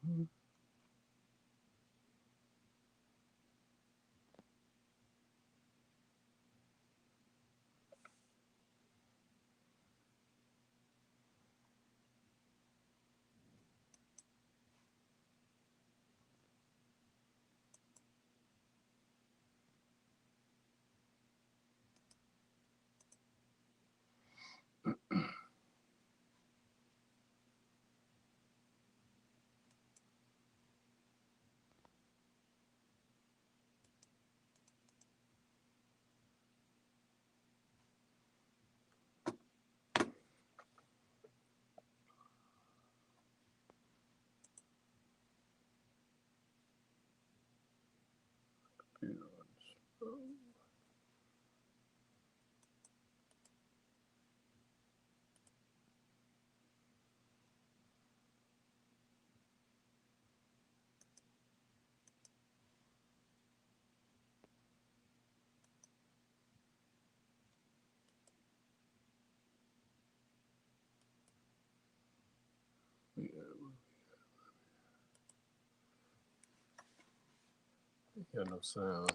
Got no sound.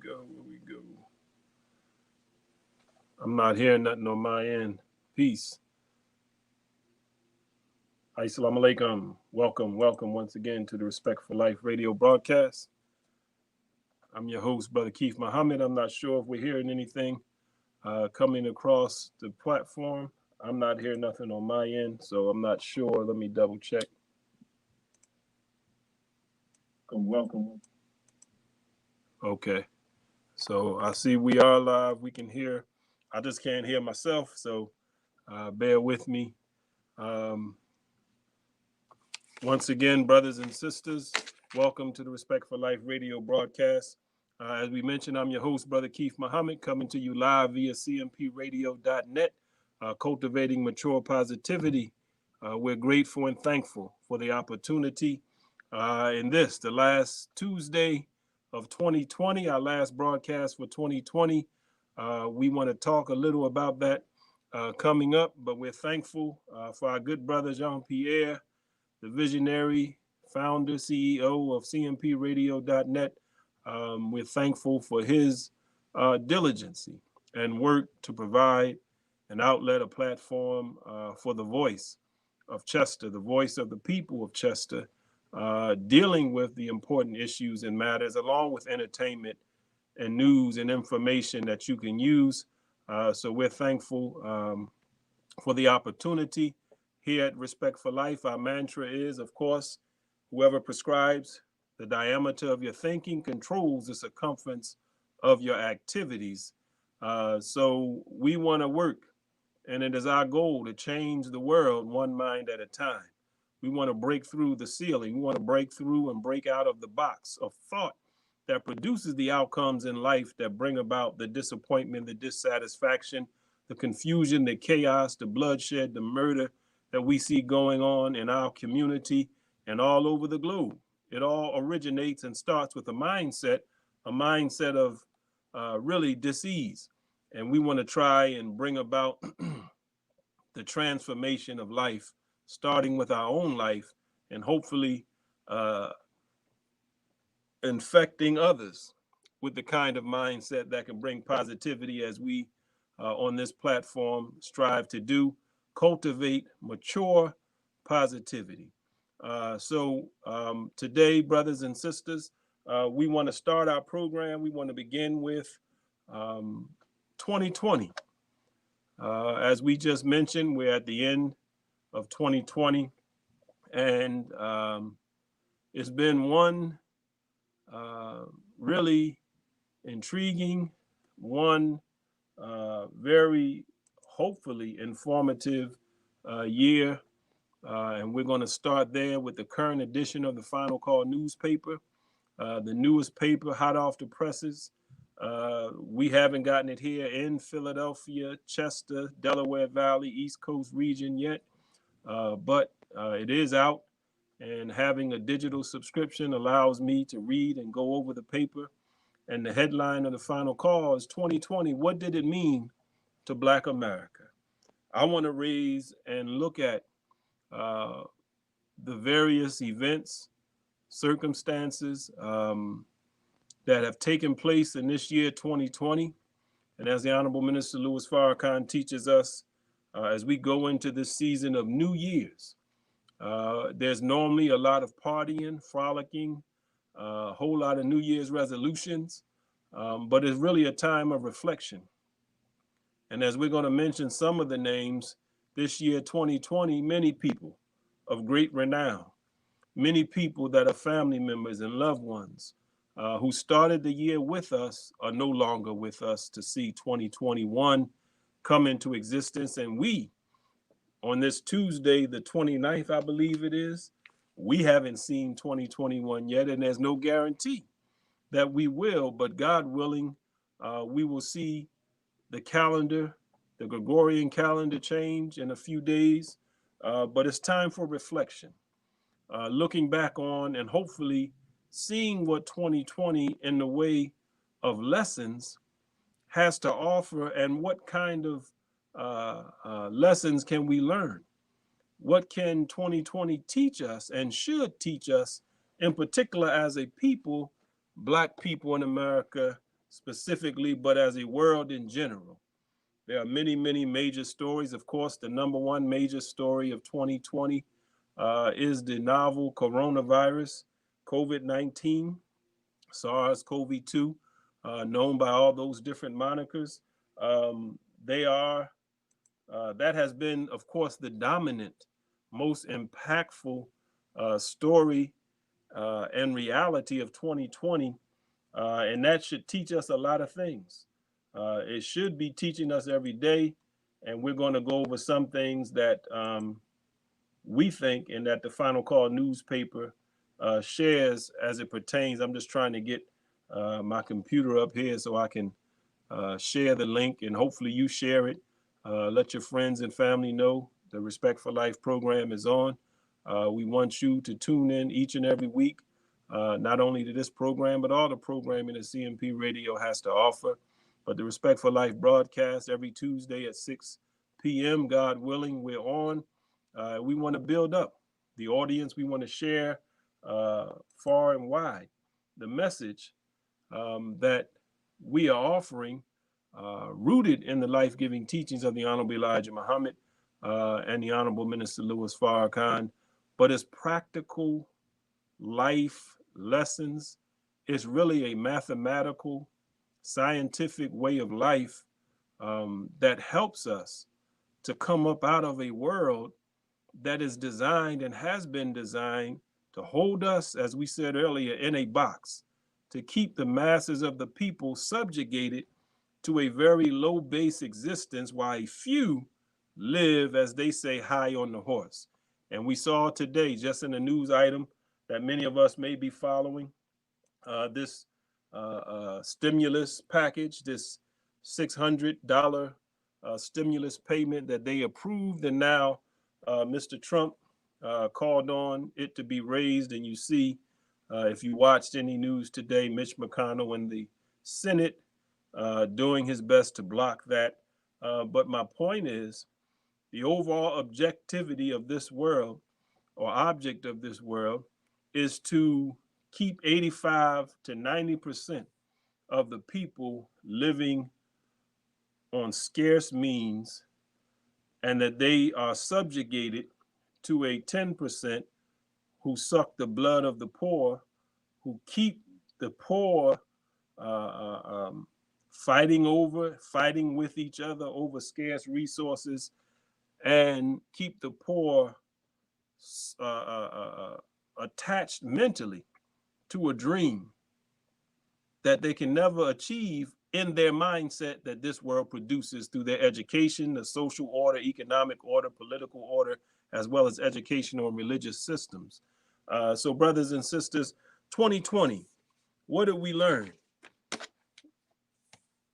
Go where we go. I'm not hearing nothing on my end. Peace. Assalamu alaikum. Welcome once again to the Respect for Life radio broadcast. I'm your host, Brother Keith Muhammad. I'm not sure if we're hearing anything coming across the platform. I'm not hearing nothing on my end, so I'm not sure. Let me double check. Welcome. Okay. So I see we are live. We can hear. I just can't hear myself, so bear with me. Once again, brothers and sisters, welcome to the Respect for Life radio broadcast. As we mentioned, I'm your host, Brother Keith Muhammad, coming to you live via cmpradio.net, cultivating mature positivity. We're grateful and thankful for the opportunity in this, the last Tuesday of 2020, our last broadcast for 2020. We want to talk a little about that coming up, but we're thankful for our good brother Jean-Pierre, the visionary founder, CEO of cmpradio.net. We're thankful for his diligence and work to provide an outlet, a platform for the voice of Chester, the voice of the people of Chester, dealing with the important issues and matters, along with entertainment and news and information that you can use. So we're thankful for the opportunity here at Respect for Life. Our mantra is, of course, whoever prescribes the diameter of your thinking controls the circumference of your activities. So we want to work, and it is our goal to change the world one mind at a time. We want to break through the ceiling. We want to break through and break out of the box of thought that produces the outcomes in life that bring about the disappointment, the dissatisfaction, the confusion, the chaos, the bloodshed, the murder that we see going on in our community and all over the globe. It all originates and starts with a mindset of really disease. And we want to try and bring about the transformation of life, starting with our own life and hopefully infecting others with the kind of mindset that can bring positivity, as we on this platform strive to do, cultivate mature positivity. So today, brothers and sisters, we want to start our program. We want to begin with 2020. As we just mentioned, we're at the end of 2020, and it's been one really intriguing, one very hopefully informative year. And we're going to start there with the current edition of the Final Call newspaper, the newest paper hot off the presses. We haven't gotten it here in Philadelphia, Chester, Delaware Valley, East Coast region yet, but it is out. And having a digital subscription allows me to read and go over the paper. And the headline of the Final Call is 2020, what did it mean to Black America? I want to raise and look at the various events, circumstances that have taken place in this year, 2020. And as the Honorable Minister Louis Farrakhan teaches us, as we go into this season of New Year's, there's normally a lot of partying, frolicking, a whole lot of New Year's resolutions, but it's really a time of reflection. And as we're going to mention some of the names, this year, 2020, many people of great renown, many people that are family members and loved ones who started the year with us are no longer with us to see 2021 come into existence. And we, on this Tuesday, the 29th, I believe it is, we haven't seen 2021 yet, and there's no guarantee that we will, but God willing, we will see the calendar, the Gregorian calendar change in a few days, but it's time for reflection, looking back on and hopefully seeing what 2020 in the way of lessons has to offer and what kind of lessons can we learn? What can 2020 teach us and should teach us, in particular as a people, Black people in America specifically, but as a world in general? There are many, many major stories. Of course, the number one major story of 2020 is the novel coronavirus, COVID-19, SARS-CoV-2, known by all those different monikers. That has been, of course, the dominant, most impactful story and reality of 2020. And that should teach us a lot of things. It should be teaching us every day. And we're going to go over some things that we think and that the Final Call newspaper shares as it pertains. I'm just trying to get my computer up here so I can share the link, and hopefully you share it. Let your friends and family know the Respect for Life program is on. We want you to tune in each and every week, not only to this program, but all the programming that CMP Radio has to offer. But the Respect for Life broadcast every Tuesday at 6 p.m., God willing, we're on. We want to build up the audience. We want to share far and wide the message that we are offering, rooted in the life-giving teachings of the Honorable Elijah Muhammad and the Honorable Minister Louis Farrakhan, but it's practical life lessons. It's really a mathematical, scientific way of life that helps us to come up out of a world that is designed and has been designed to hold us, as we said earlier, in a box, to keep the masses of the people subjugated to a very low base existence while a few live, as they say, high on the horse. And we saw today, just in a news item that many of us may be following, this stimulus package, this $600 stimulus payment that they approved, and now Mr. Trump called on it to be raised. And you see, if you watched any news today, Mitch McConnell in the Senate doing his best to block that. But my point is, the overall objectivity of this world, or object of this world, is to keep 85 to 90% of the people living on scarce means, and that they are subjugated to a 10% who suck the blood of the poor, who keep the poor fighting with each other over scarce resources, and keep the poor attached mentally to a dream that they can never achieve in their mindset that this world produces through their education, the social order, economic order, political order, as well as educational and religious systems. So brothers and sisters, 2020, what did we learn?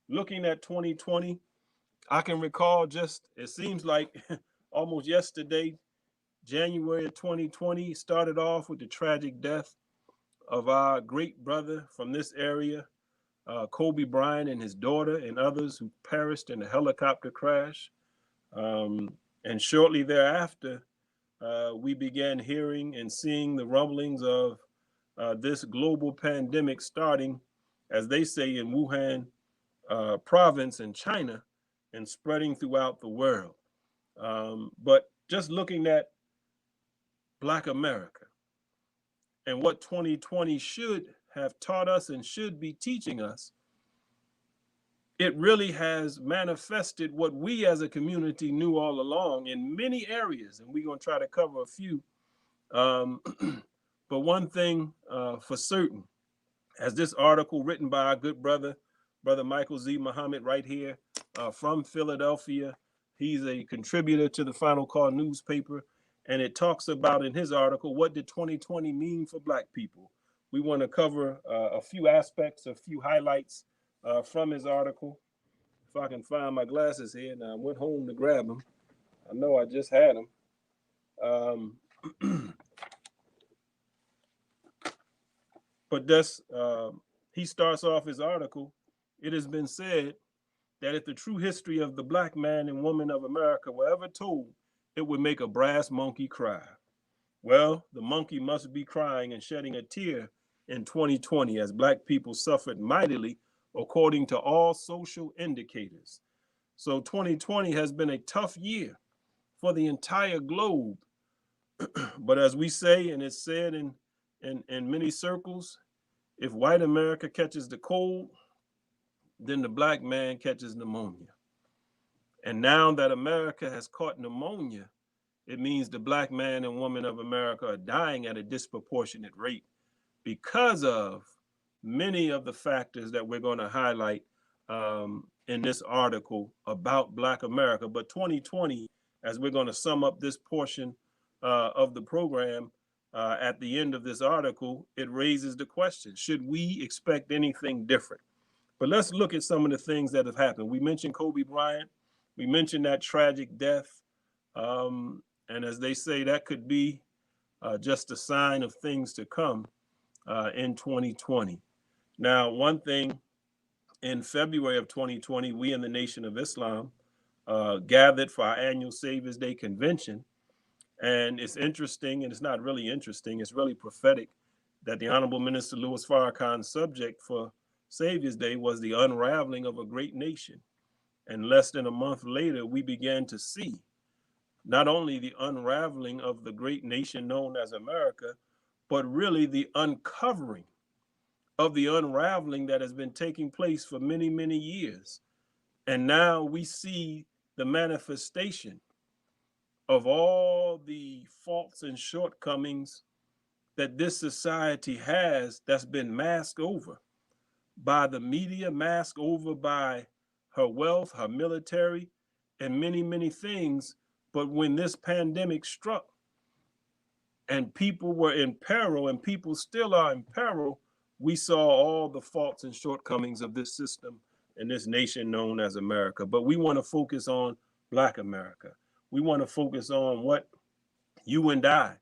Looking at 2020, I can recall it seems like almost yesterday, January of 2020, started off with the tragic death of our great brother from this area, Kobe Bryant, and his daughter and others who perished in a helicopter crash. And shortly thereafter, we began hearing and seeing the rumblings of this global pandemic starting, as they say, in Wuhan province in China and spreading throughout the world. But just looking at Black America and what 2020 should have taught us and should be teaching us, it really has manifested what we as a community knew all along in many areas, and we're going to try to cover a few. But one thing for certain, as this article written by our good brother Michael Z. Muhammad right here from Philadelphia, he's a contributor to the Final Call newspaper, and it talks about in his article, what did 2020 mean for Black people? We want to cover a few aspects, a few highlights from his article. If I can find my glasses here. Now, I went home to grab them. I know I just had them. But he starts off his article. It has been said that if the true history of the Black man and woman of America were ever told, it would make a brass monkey cry. Well, the monkey must be crying and shedding a tear in 2020 as Black people suffered mightily according to all social indicators. So 2020 has been a tough year for the entire globe. But as we say, and it's said in many circles, if white America catches the cold, then the Black man catches pneumonia. And now that America has caught pneumonia, it means the Black man and woman of America are dying at a disproportionate rate because of many of the factors that we're going to highlight in this article about Black America. But 2020, as we're going to sum up this portion of the program at the end of this article, it raises the question, should we expect anything different? But let's look at some of the things that have happened. We mentioned Kobe Bryant. We mentioned that tragic death. And as they say, that could be just a sign of things to come in 2020. Now, one thing in February of 2020, we in the Nation of Islam gathered for our annual Savior's Day convention. And it's interesting, and it's not really interesting, it's really prophetic that the Honorable Minister Louis Farrakhan's subject for Savior's Day was the unraveling of a great nation. And less than a month later, we began to see not only the unraveling of the great nation known as America, but really the uncovering of the unraveling that has been taking place for many, many years. And now we see the manifestation of all the faults and shortcomings that this society has that's been masked over by the media, masked over by her wealth, her military, and many, many things. But when this pandemic struck and people were in peril, and people still are in peril, we saw all the faults and shortcomings of this system and this nation known as America. But we want to focus on Black America. We want to focus on what you and I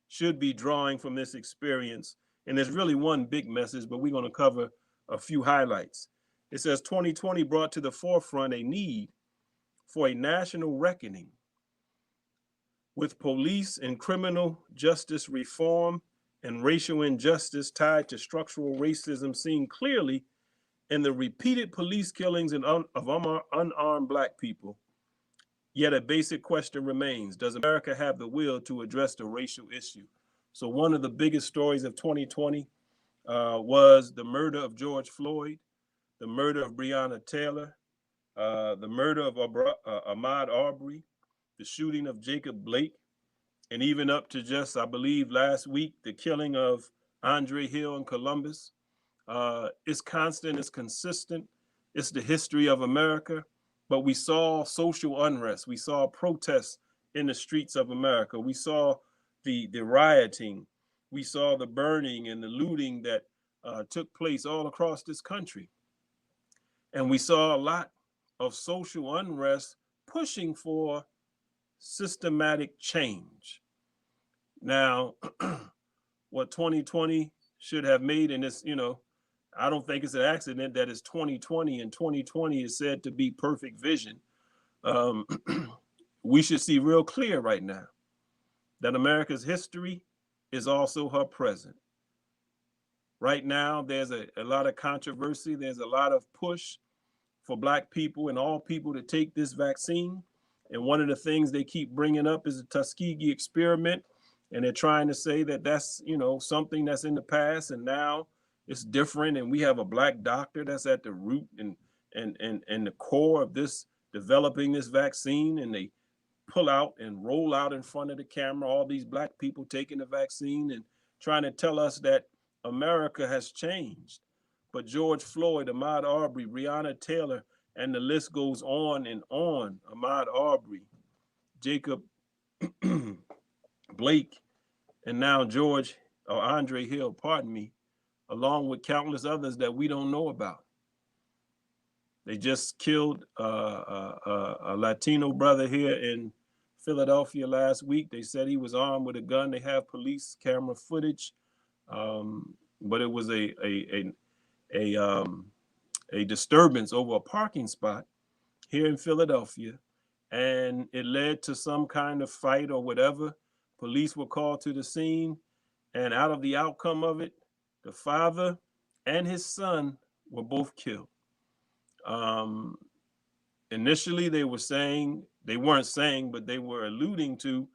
should be drawing from this experience. And there's really one big message, but we're going to cover a few highlights. It says 2020 brought to the forefront a need for a national reckoning with police and criminal justice reform and racial injustice tied to structural racism seen clearly in the repeated police killings of unarmed Black people. Yet a basic question remains: does America have the will to address the racial issue? So one of the biggest stories of 2020 was the murder of George Floyd, the murder of Breonna Taylor, the murder of Ahmaud Arbery, the shooting of Jacob Blake, and even up to just, I believe, last week, the killing of Andre Hill in Columbus. It's constant, it's consistent, it's the history of America. But we saw social unrest, we saw protests in the streets of America, we saw the rioting, we saw the burning and the looting that took place all across this country. And we saw a lot of social unrest pushing for systematic change. Now, what 2020 should have made, and it's, I don't think it's an accident that it's 2020 and 2020 is said to be perfect vision. We should see real clear right now that America's history is also her present. Right now, there's a lot of controversy. There's a lot of push for Black people and all people to take this vaccine. And one of the things they keep bringing up is the Tuskegee experiment. And they're trying to say that that's, something that's in the past and now it's different. And we have a Black doctor that's at the root and the core of this, developing this vaccine. And they pull out and roll out in front of the camera all these Black people taking the vaccine and trying to tell us that America has changed. But George Floyd, Ahmaud Arbery, Breonna Taylor, and the list goes on and on. Ahmaud Arbery, Jacob Blake, and now Andre Hill, along with countless others that we don't know about. They just killed a Latino brother here in Philadelphia last week. They said he was armed with a gun. They have police camera footage, but it was a disturbance over a parking spot here in Philadelphia, and it led to some kind of fight or whatever. Police were called to the scene, and out of the outcome of it, the father and his son were both killed. Initially, they weren't saying, but they were alluding to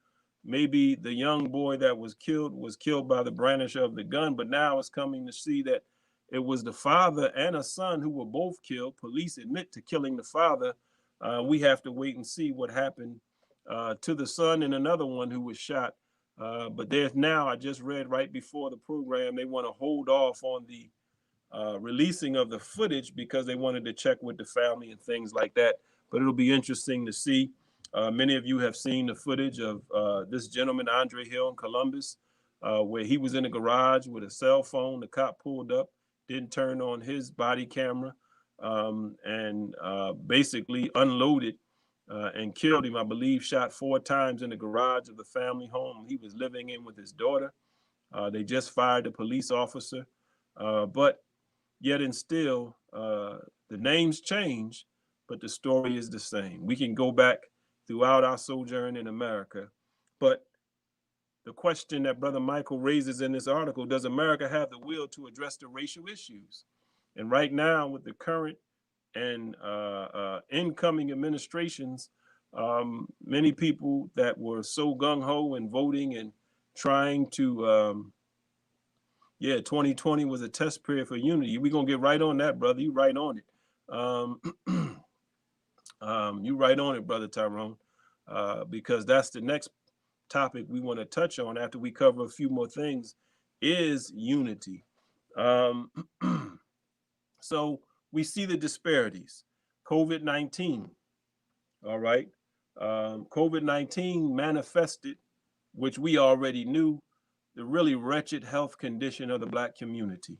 maybe the young boy that was killed by the brandisher of the gun. But now it's coming to see that it was the father and a son who were both killed. Police admit to killing the father. We have to wait and see what happened to the son and another one who was shot. But there's now, I just read right before the program, they want to hold off on the releasing of the footage because they wanted to check with the family and things like that. But it'll be interesting to see. Many of you have seen the footage of this gentleman, Andre Hill in Columbus, where he was in a garage with a cell phone. The cop pulled up, didn't turn on his body camera, and basically unloaded and killed him. I believe shot 4 times in the garage of the family home he was living in with his daughter. They just fired a police officer. But yet and still, the names change, but the story is the same. We can go back throughout our sojourn in America, but the question that Brother Michael raises in this article, does America have the will to address the racial issues? And right now, with the current and incoming administrations, many people that were so gung-ho in voting and trying to, 2020 was a test period for unity. We're going to get right on that, brother. You right on it. You right on it, Brother Tyrone, because that's the next topic we want to touch on after we cover a few more things, is unity. So we see the disparities. COVID-19, all right? COVID-19 manifested, which we already knew, the really wretched health condition of the Black community.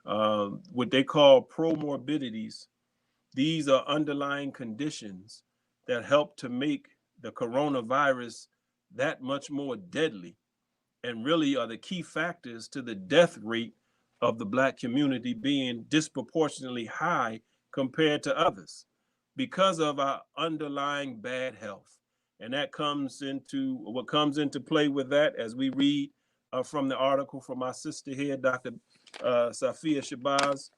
What they call promorbidities. These are underlying conditions that help to make the coronavirus that much more deadly, and really are the key factors to the death rate of the Black community being disproportionately high compared to others because of our underlying bad health. And that comes into play with that, as we read from the article from our sister here, Dr. Safia Shabazz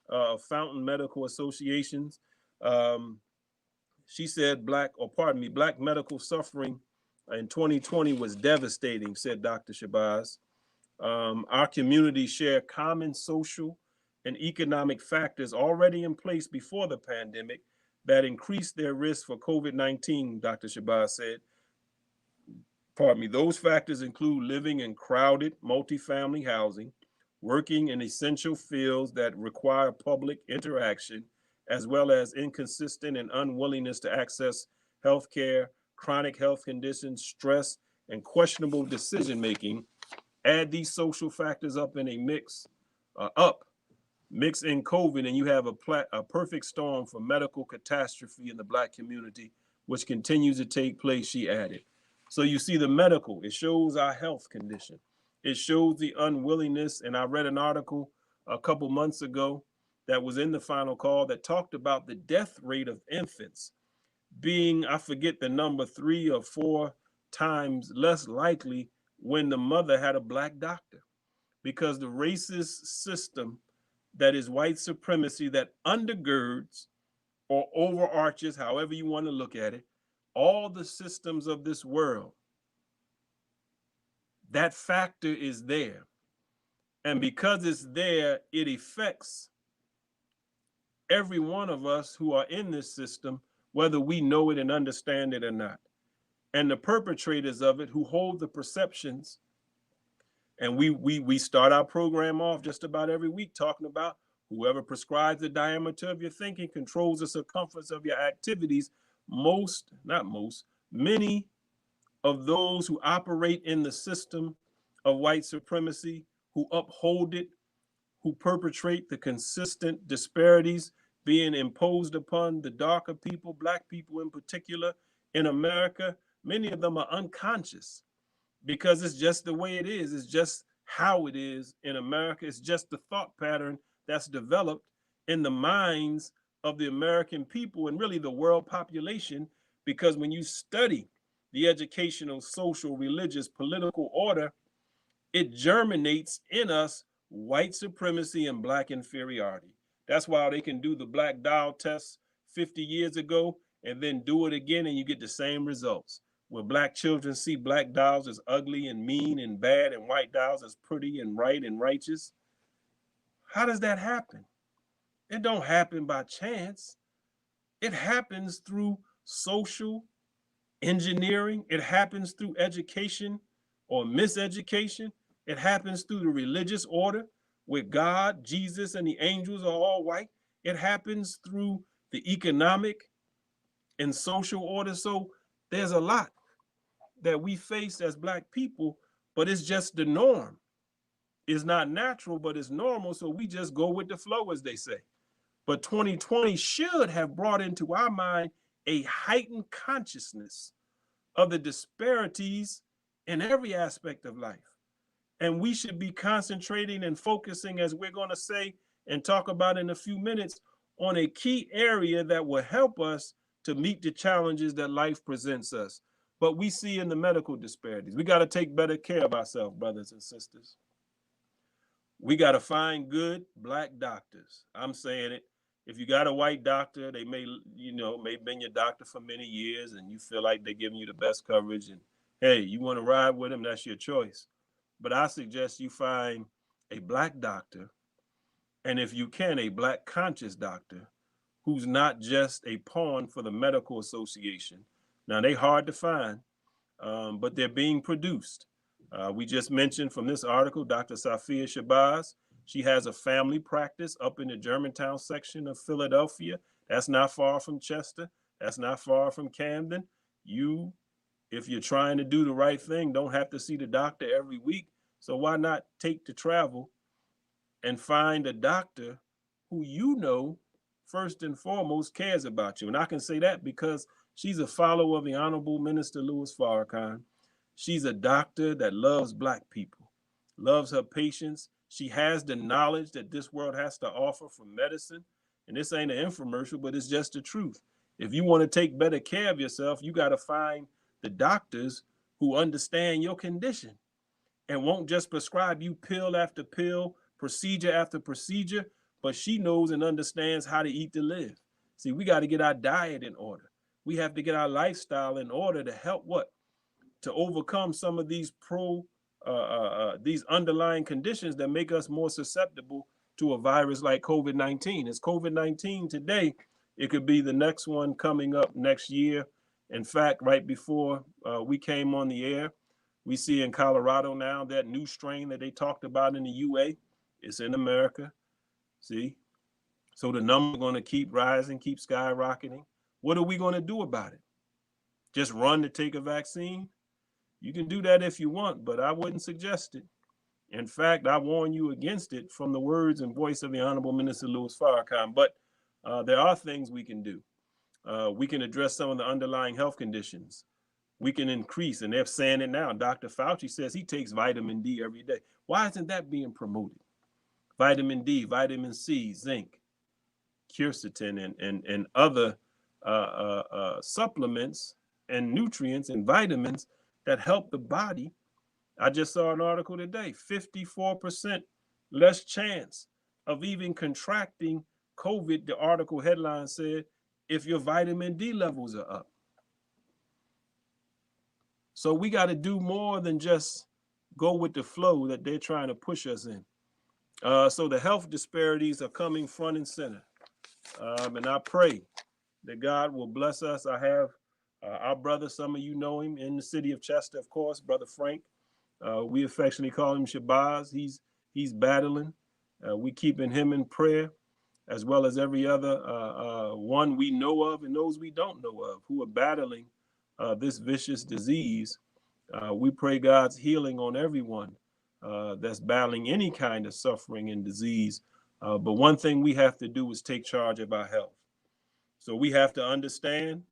of Fountain Medical Associations. She said Black medical suffering in 2020 was devastating, said Dr. Shabazz. Our communities share common social and economic factors already in place before the pandemic that increased their risk for COVID-19, Dr. Shabazz said. Those factors include living in crowded multifamily housing, working in essential fields that require public interaction, as well as inconsistent and unwillingness to access health care, chronic health conditions, stress, and questionable decision-making. Add these social factors up in a mix in COVID, and you have a perfect storm for medical catastrophe in the Black community, which continues to take place, she added. So you see the medical, it shows our health condition. It shows the unwillingness, and I read an article a couple months ago that was in the Final Call that talked about the death rate of infants being, I forget the number, 3 or 4 times less likely when the mother had a Black doctor, because the racist system that is white supremacy that undergirds or overarches, however you want to look at it, all the systems of this world, that factor is there. And because it's there, it affects every one of us who are in this system, whether we know it and understand it or not. And the perpetrators of it, who hold the perceptions, and we start our program off just about every week talking about whoever prescribes the diameter of your thinking controls the circumference of your activities. Many of those who operate in the system of white supremacy, who uphold it, who perpetrate the consistent disparities being imposed upon the darker people, Black people in particular, in America, many of them are unconscious, because it's just the way it is. It's just how it is in America. It's just the thought pattern that's developed in the minds of the American people and really the world population, because when you study the educational, social, religious, political order, it germinates in us white supremacy and Black inferiority. That's why they can do the Black Doll test 50 years ago and then do it again, and you get the same results. Where Black children see Black dolls as ugly and mean and bad, and white dolls as pretty and right and righteous. How does that happen? It don't happen by chance. It happens through social engineering. It happens through education or miseducation. It happens through the religious order where God, Jesus, and the angels are all white. It happens through the economic and social order. So there's a lot that we face as Black people, but it's just the norm. It's not natural, but it's normal. So we just go with the flow, as they say. But 2020 should have brought into our mind a heightened consciousness of the disparities in every aspect of life. And we should be concentrating and focusing, as we're going to say and talk about in a few minutes on a key area that will help us to meet the challenges that life presents us. But we see in the medical disparities, we got to take better care of ourselves, brothers and sisters. We got to find good Black doctors. I'm saying it. If you got a white doctor, they may been your doctor for many years and you feel like they're giving you the best coverage, and hey, you want to ride with them, that's your choice. But I suggest you find a Black doctor, and if you can, a Black conscious doctor who's not just a pawn for the medical association. Now, they're hard to find, but they're being produced. We just mentioned from this article, Dr. Safia Shabazz. She has a family practice up in the Germantown section of Philadelphia. That's not far from Chester. That's not far from Camden. You, if you're trying to do the right thing, don't have to see the doctor every week. So why not take the travel and find a doctor who you know first and foremost cares about you? And I can say that because she's a follower of the Honorable Minister Louis Farrakhan. She's a doctor that loves Black people, loves her patients. She has the knowledge that this world has to offer from medicine. And this ain't an infomercial, but it's just the truth. If you want to take better care of yourself, you got to find the doctors who understand your condition and won't just prescribe you pill after pill, procedure after procedure, but she knows and understands how to eat to live. See, we got to get our diet in order. We have to get our lifestyle in order to help what? To overcome some of these these underlying conditions that make us more susceptible to a virus like COVID-19. It's COVID-19 today. It could be the next one coming up next year. In fact, right before we came on the air, we see in Colorado now that new strain that they talked about in the UA. It's in America. See? So the number going to keep rising, keep skyrocketing. What are we going to do about it? Just run to take a vaccine? You can do that if you want, but I wouldn't suggest it. In fact, I warn you against it from the words and voice of the Honorable Minister Louis Farrakhan. But there are things we can do. We can address some of the underlying health conditions. We can increase, and they're saying it now. Dr. Fauci says he takes vitamin D every day. Why isn't that being promoted? Vitamin D, vitamin C, zinc, quercetin, and other supplements and nutrients and vitamins that help the body. I just saw an article today, 54% less chance of even contracting COVID, the article headline said, if your vitamin D levels are up. So we got to do more than just go with the flow that they're trying to push us in. So the health disparities are coming front and center. And I pray that God will bless us. I have our brother, some of you know him, in the city of Chester, of course, Brother Frank. We affectionately call him Shabazz. He's battling. We keeping him in prayer, as well as every other one we know of and those we don't know of who are battling this vicious disease. We pray God's healing on everyone that's battling any kind of suffering and disease. But one thing we have to do is take charge of our health. So we have to understand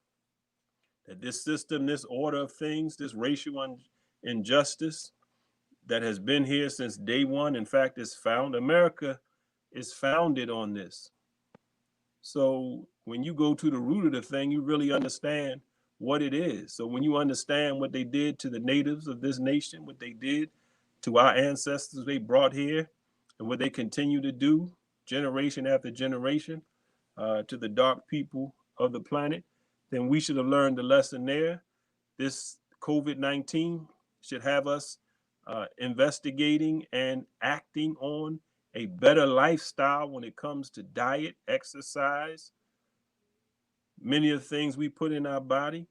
that this system, this order of things, this racial injustice that has been here since day one, in fact, America is founded on this. So when you go to the root of the thing, you really understand what it is. So when you understand what they did to the natives of this nation, what they did to our ancestors they brought here, and what they continue to do generation after generation to the dark people of the planet, then we should have learned the lesson there. This COVID-19 should have us investigating and acting on a better lifestyle when it comes to diet, exercise, many of the things we put in our body.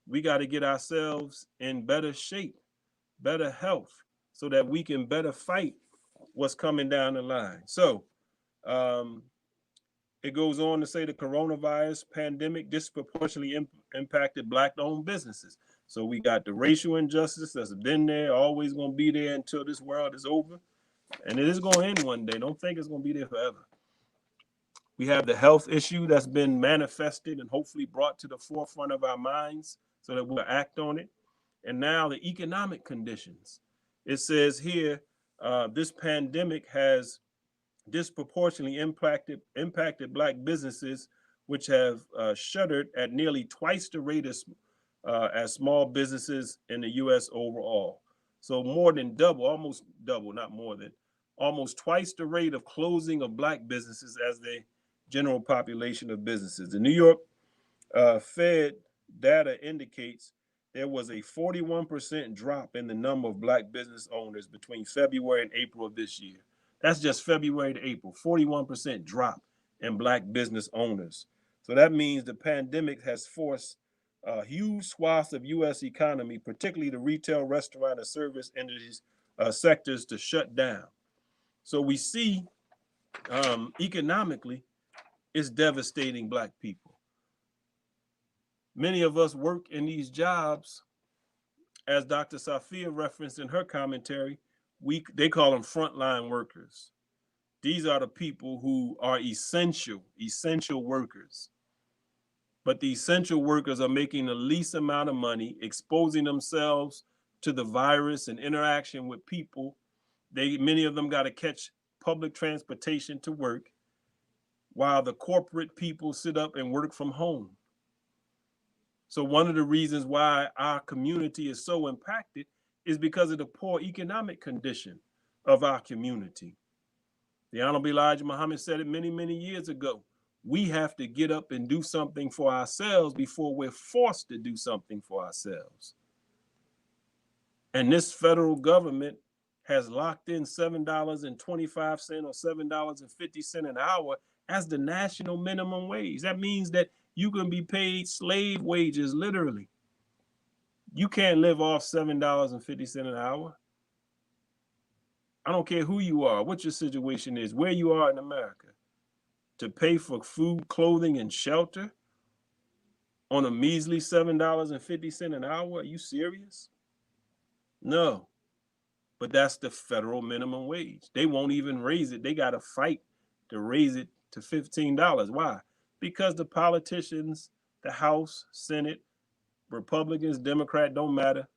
We got to get ourselves in better shape, better health, so that we can better fight what's coming down the line. So it goes on to say the coronavirus pandemic disproportionately impacted Black-owned businesses. So we got the racial injustice that's been there, always going to be there until this world is over. And it is going to end one day. Don't think it's going to be there forever. We have the health issue that's been manifested and hopefully brought to the forefront of our minds so that we'll act on it. And now the economic conditions. It says here, this pandemic has disproportionately impacted Black businesses, which have shuttered at nearly twice the rate as small businesses in the U.S. overall. So more than double, almost double, not more than, almost twice the rate of closing of Black businesses as the general population of businesses. The New York Fed data indicates there was a 41% drop in the number of Black business owners between February and April of this year. That's just February to April, 41% drop in Black business owners. So that means the pandemic has forced huge swaths of U.S. economy, particularly the retail, restaurant, and service industries sectors, to shut down. So we see economically, it's devastating Black people. Many of us work in these jobs, as Dr. Safia referenced in her commentary. They call them frontline workers. These are the people who are essential workers. But the essential workers are making the least amount of money, exposing themselves to the virus and interaction with people. Many of them got to catch public transportation to work, while the corporate people sit up and work from home. So one of the reasons why our community is so impacted is because of the poor economic condition of our community. The Honorable Elijah Muhammad said it many, many years ago. We have to get up and do something for ourselves before we're forced to do something for ourselves. And this federal government has locked in $7.25 or $7.50 an hour as the national minimum wage. That means that you can be paid slave wages, literally. You can't live off $7.50 an hour. I don't care who you are, what your situation is, where you are in America. To pay for food, clothing, and shelter on a measly $7.50 an hour? Are you serious? No. But that's the federal minimum wage. They won't even raise it. They got to fight to raise it to $15. Why? Because the politicians, the House, Senate, Republicans, Democrat, don't matter,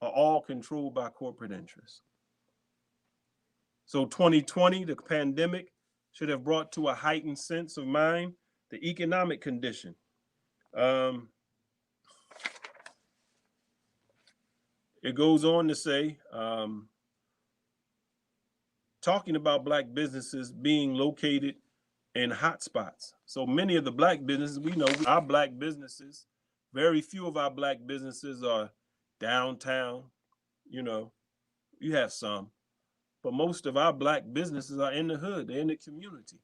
are all controlled by corporate interests. So 2020, the pandemic, should have brought to a heightened sense of mind the economic condition. It goes on to say, talking about Black businesses being located in hotspots. So many of the Black businesses, we know our Black businesses, very few of our Black businesses are downtown. You have some, but most of our Black businesses are in the hood, they're in the community.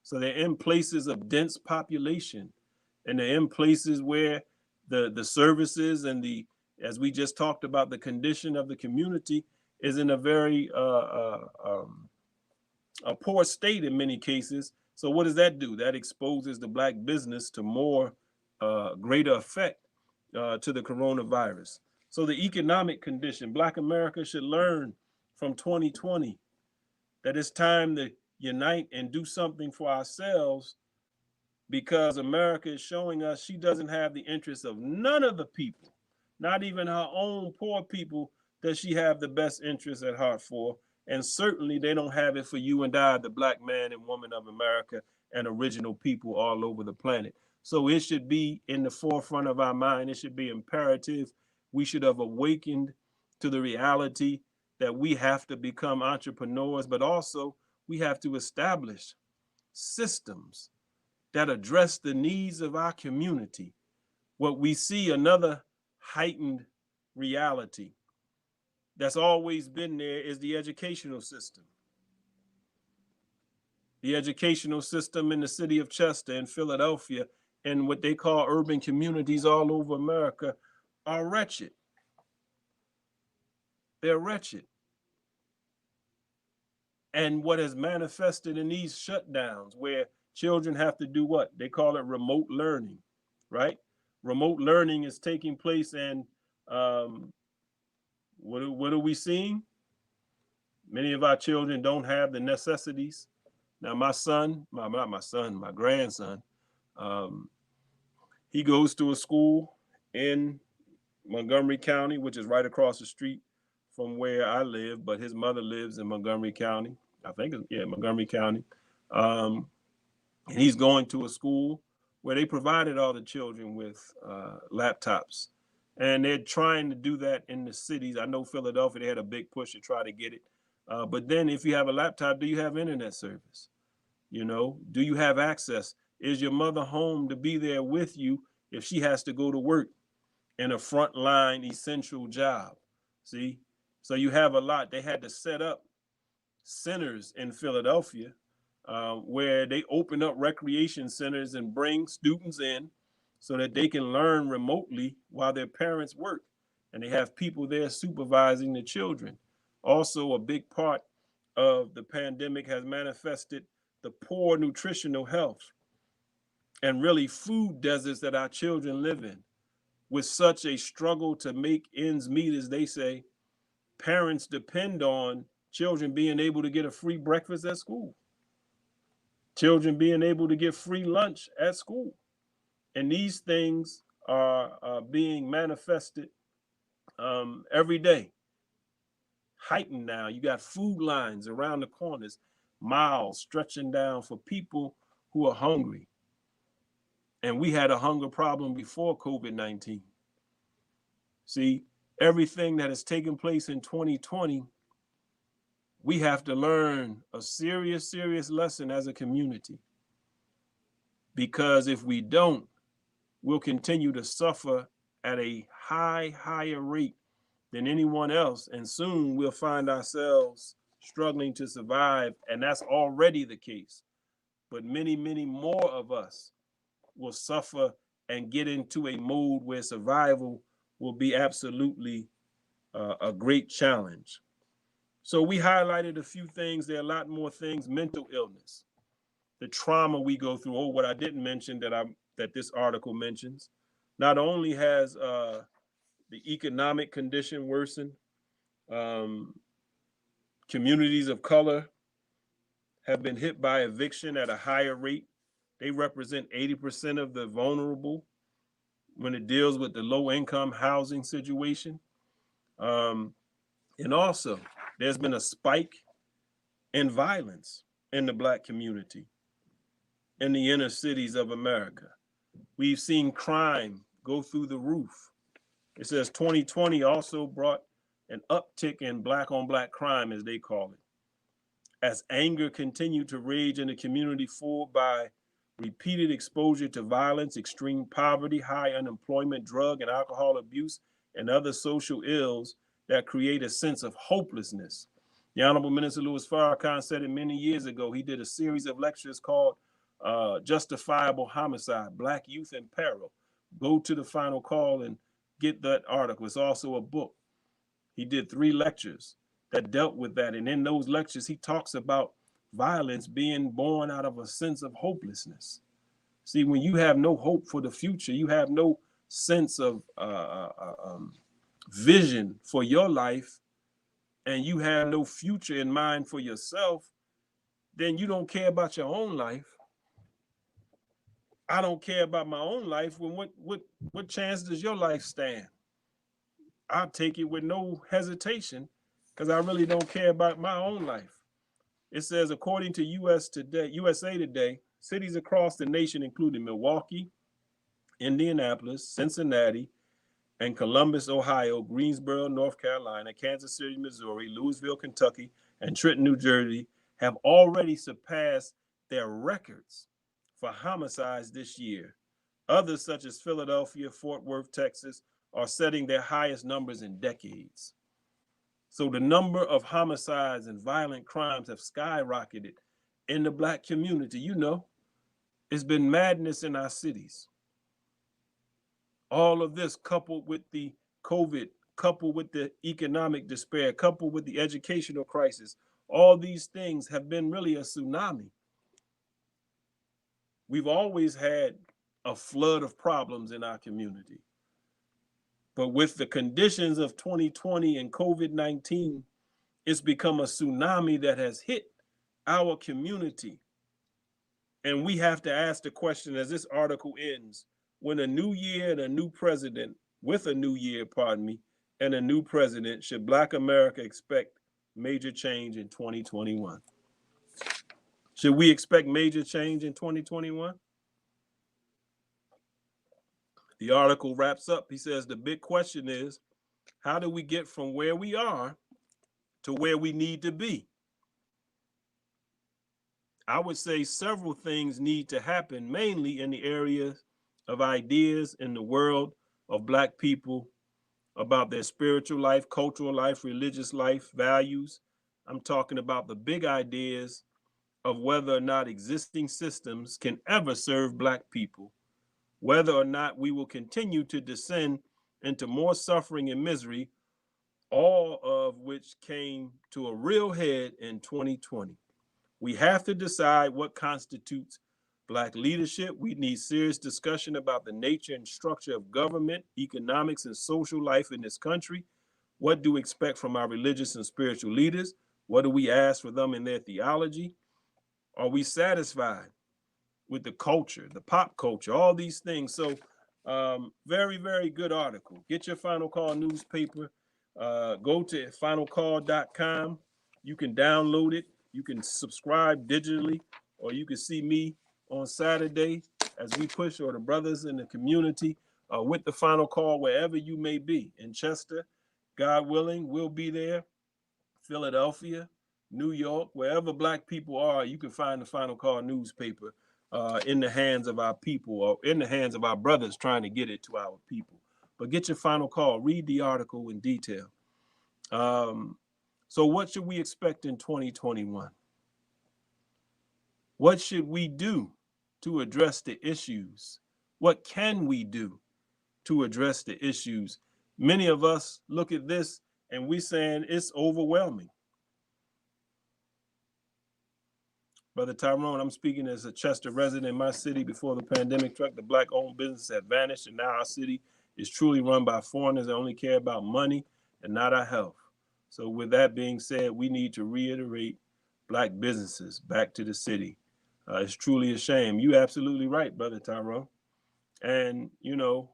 So they're in places of dense population, and they're in places where the services and as we just talked about, the condition of the community is in a very a poor state in many cases. So what does that do? That exposes the Black business to more greater effect to the coronavirus. So the economic condition, Black America should learn from 2020 that it's time to unite and do something for ourselves, because America is showing us she doesn't have the interests of none of the people, not even her own poor people, does she have the best interests at heart for. And certainly they don't have it for you and I, the Black man and woman of America and original people all over the planet. So it should be in the forefront of our mind. It should be imperative. We should have awakened to the reality that we have to become entrepreneurs, but also we have to establish systems that address the needs of our community. What we see, another heightened reality that's always been there, is the educational system. The educational system in the city of Chester and Philadelphia and what they call urban communities all over America are wretched. They're wretched. And what has manifested in these shutdowns, where children have to do what? They call it remote learning, right? Remote learning is taking place, and what are we seeing? Many of our children don't have the necessities. Now, my grandson, he goes to a school in Montgomery County, which is right across the street from where I live, but his mother lives in Montgomery County. I think, Montgomery County. And he's going to a school where they provided all the children with laptops. And they're trying to do that in the cities. I know Philadelphia, they had a big push to try to get it. But then if you have a laptop, do you have internet service? Do you have access? Is your mother home to be there with you if she has to go to work in a frontline essential job? See? So you have a lot. They had to set up centers in Philadelphia where they open up recreation centers and bring students in so that they can learn remotely while their parents work. And they have people there supervising the children. Also, a big part of the pandemic has manifested the poor nutritional health and really food deserts that our children live in. With such a struggle to make ends meet, as they say, parents depend on children being able to get a free breakfast at school, children being able to get free lunch at school. And these things are being manifested every day, heightened now. You got food lines around the corners, miles stretching down for people who are hungry. And we had a hunger problem before COVID-19. See, everything that has taken place in 2020, we have to learn a serious, serious lesson as a community. Because if we don't, we'll continue to suffer at a higher rate than anyone else. And soon we'll find ourselves struggling to survive. And that's already the case. But many, many more of us will suffer and get into a mode where survival will be absolutely a great challenge. So we highlighted a few things. There are a lot more things. Mental illness, the trauma we go through. Oh, what I didn't mention that this article mentions. Not only has the economic condition worsened, communities of color have been hit by eviction at a higher rate. They represent 80% of the vulnerable when it deals with the low-income housing situation. And also, there's been a spike in violence in the Black community in the inner cities of America. We've seen crime go through the roof. It says 2020 also brought an uptick in Black on Black crime, as they call it, as anger continued to rage in the community, fueled by repeated exposure to violence, extreme poverty, high unemployment, drug and alcohol abuse, and other social ills that create a sense of hopelessness. The Honorable Minister Louis Farrakhan said it many years ago. He did a series of lectures called Justifiable Homicide, Black Youth in Peril. Go to the Final Call and get that article. It's also a book. He did 3 lectures that dealt with that. And in those lectures, he talks about violence being born out of a sense of hopelessness. See, when you have no hope for the future, you have no sense of vision for your life, and you have no future in mind for yourself, then you don't care about your own life. I don't care about my own life. When what chance does your life stand? I'll take it with no hesitation because I really don't care about my own life. It says, according to USA Today, cities across the nation, including Milwaukee, Indianapolis, Cincinnati, and Columbus, Ohio, Greensboro, North Carolina, Kansas City, Missouri, Louisville, Kentucky, and Trenton, New Jersey, have already surpassed their records for homicides this year. Others, such as Philadelphia, Fort Worth, Texas, are setting their highest numbers in decades. So the number of homicides and violent crimes have skyrocketed in the Black community. You know, it's been madness in our cities. All of this coupled with the COVID, coupled with the economic despair, coupled with the educational crisis, all these things have been really a tsunami. We've always had a flood of problems in our community. But with the conditions of 2020 and COVID-19, it's become a tsunami that has hit our community. And we have to ask the question, as this article ends, when a new year and a new president, with a new year, and a new president, should Black America expect major change in 2021? Should we expect major change in 2021? The article wraps up. He says the big question is, how do we get from where we are to where we need to be? I would say several things need to happen, mainly in the areas of ideas in the world of Black people about their spiritual life, cultural life, religious life, values. I'm talking about the big ideas of whether or not existing systems can ever serve Black people, whether or not we will continue to descend into more suffering and misery, all of which came to a real head in 2020. We have to decide what constitutes Black leadership. We need serious discussion about the nature and structure of government, economics, and social life in this country. What do we expect from our religious and spiritual leaders? What do we ask for them in their theology? Are we satisfied with the culture, the pop culture, all these things? So very, very good article. Get your Final Call newspaper. Go to finalcall.com. You can download it. You can subscribe digitally, or you can see me on Saturday as we push, or the brothers in the community with the Final Call, wherever you may be. In Chester, God willing, we'll be there. Philadelphia, New York, wherever Black people are, you can find the Final Call newspaper in the hands of our people, or in the hands of our brothers trying to get it to our people. But get your Final Call, read the article in detail. So what should we expect in 2021? What should we do to address the issues? What can we do to address the issues? Many of us look at this and we're saying it's overwhelming. Brother Tyrone, I'm speaking as a Chester resident in my city. Before the pandemic struck, the Black-owned businesses had vanished, and now our city is truly run by foreigners that only care about money and not our health. So with that being said, we need to reiterate Black businesses back to the city. It's truly a shame. You're absolutely right, Brother Tyrone. And, you know,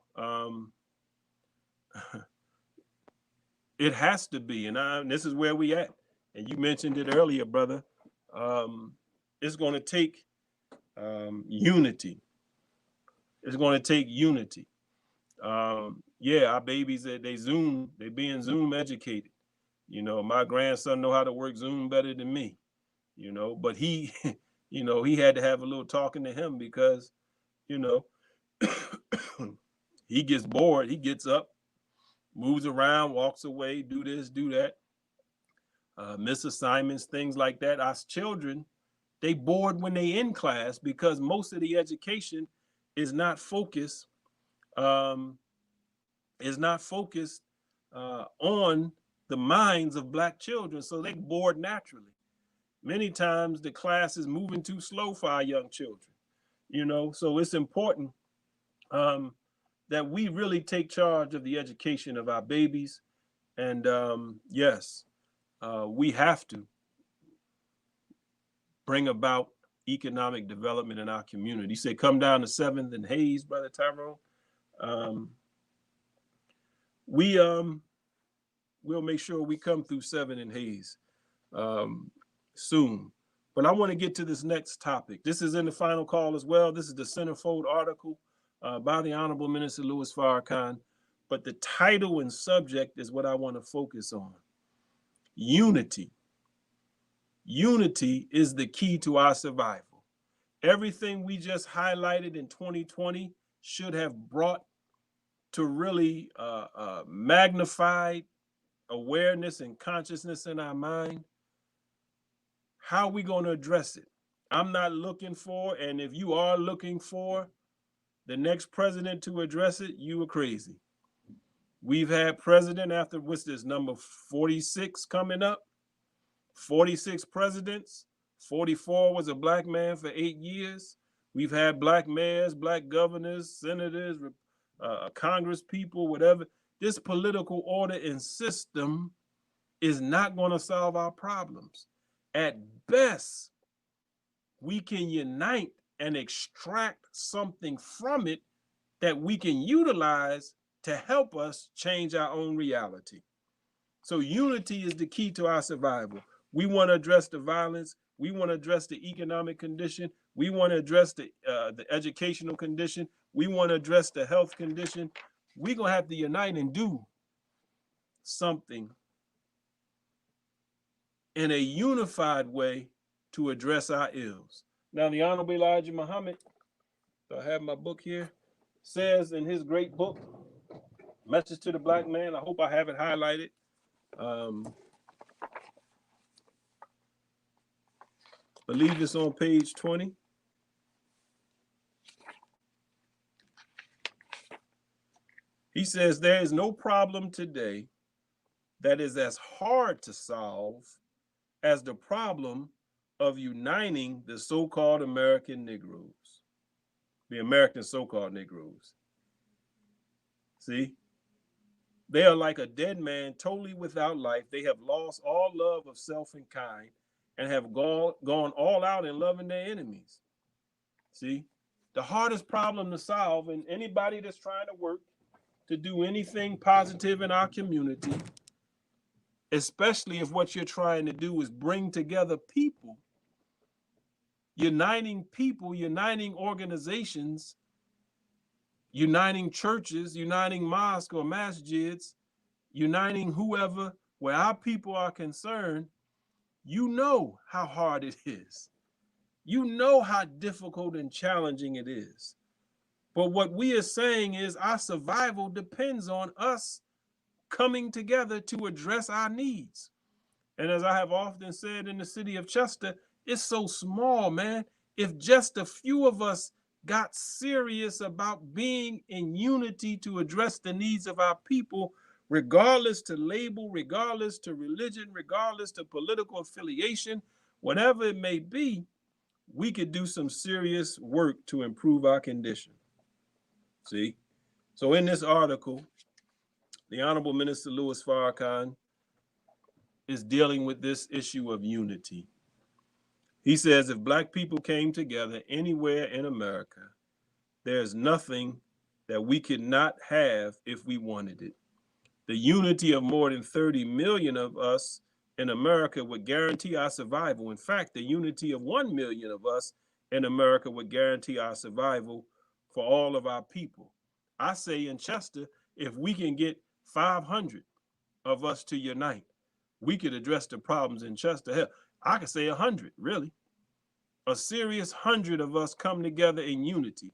it has to be, and this is where we at. And you mentioned it earlier, brother. It's going to take unity. It's going to take unity. Yeah, our babies, they being Zoom educated. You know, my grandson know how to work Zoom better than me, you know, but he, you know, he had to have a little talking to him because, you know, he gets bored, he gets up, moves around, walks away, do this, do that, miss assignments, things like that. Our children, they bored when they in class because most of the education is not focused, on the minds of Black children, so they bored naturally. Many times the class is moving too slow for our young children, you know, so it's important that we really take charge of the education of our babies. And yes, we have to bring about economic development in our community. You say come down to 7th and Hayes, Brother Tyrone. We'll make sure we come through 7th and Hayes soon. But I want to get to this next topic. This is in the Final Call as well. This is the centerfold article by the Honorable Minister Louis Farrakhan. But the title and subject is what I want to focus on. Unity. Unity is the key to our survival. Everything we just highlighted in 2020 should have brought to really magnified awareness and consciousness in our mind. How are we going to address it? I'm not looking for, and if you are looking for the next president to address it, you are crazy. We've had president after, what's this, number 46 coming up? 46 presidents. 44 was a Black man for 8 years. We've had Black mayors, Black governors, senators, Congress people, whatever. This political order and system is not going to solve our problems. At best, we can unite and extract something from it that we can utilize to help us change our own reality. So unity is the key to our survival. We want to address the violence. We want to address the economic condition. We want to address the educational condition. We want to address the health condition. We're going to have to unite and do something in a unified way to address our ills. Now, the Honorable Elijah Muhammad, I have my book here, says in his great book, Message to the Black Man, I hope I have it highlighted. Believe it's on page 20. He says, there is no problem today that is as hard to solve as the problem of uniting the so-called American Negroes, the American so-called Negroes. See, they are like a dead man, totally without life. They have lost all love of self and kind and have gone all out in loving their enemies. See, the hardest problem to solve, and anybody that's trying to work to do anything positive in our community, especially if what you're trying to do is bring together people, uniting organizations, uniting churches, uniting mosques or masjids, uniting whoever, where our people are concerned, you know how hard it is. You know how difficult and challenging it is. But what we are saying is our survival depends on us coming together to address our needs. And as I have often said in the city of Chester, it's so small, man. If just a few of us got serious about being in unity to address the needs of our people, regardless to label, regardless to religion, regardless to political affiliation, whatever it may be, we could do some serious work to improve our condition. See? So in this article, the Honorable Minister Louis Farrakhan is dealing with this issue of unity. He says if Black people came together anywhere in America, there's nothing that we could not have if we wanted it. The unity of more than 30 million of us in America would guarantee our survival. In fact, the unity of 1 million of us in America would guarantee our survival for all of our people. I say in Chester, if we can get 500 of us to unite, we could address the problems in Chester. Hell, I could say 100, really. A serious 100 of us come together in unity.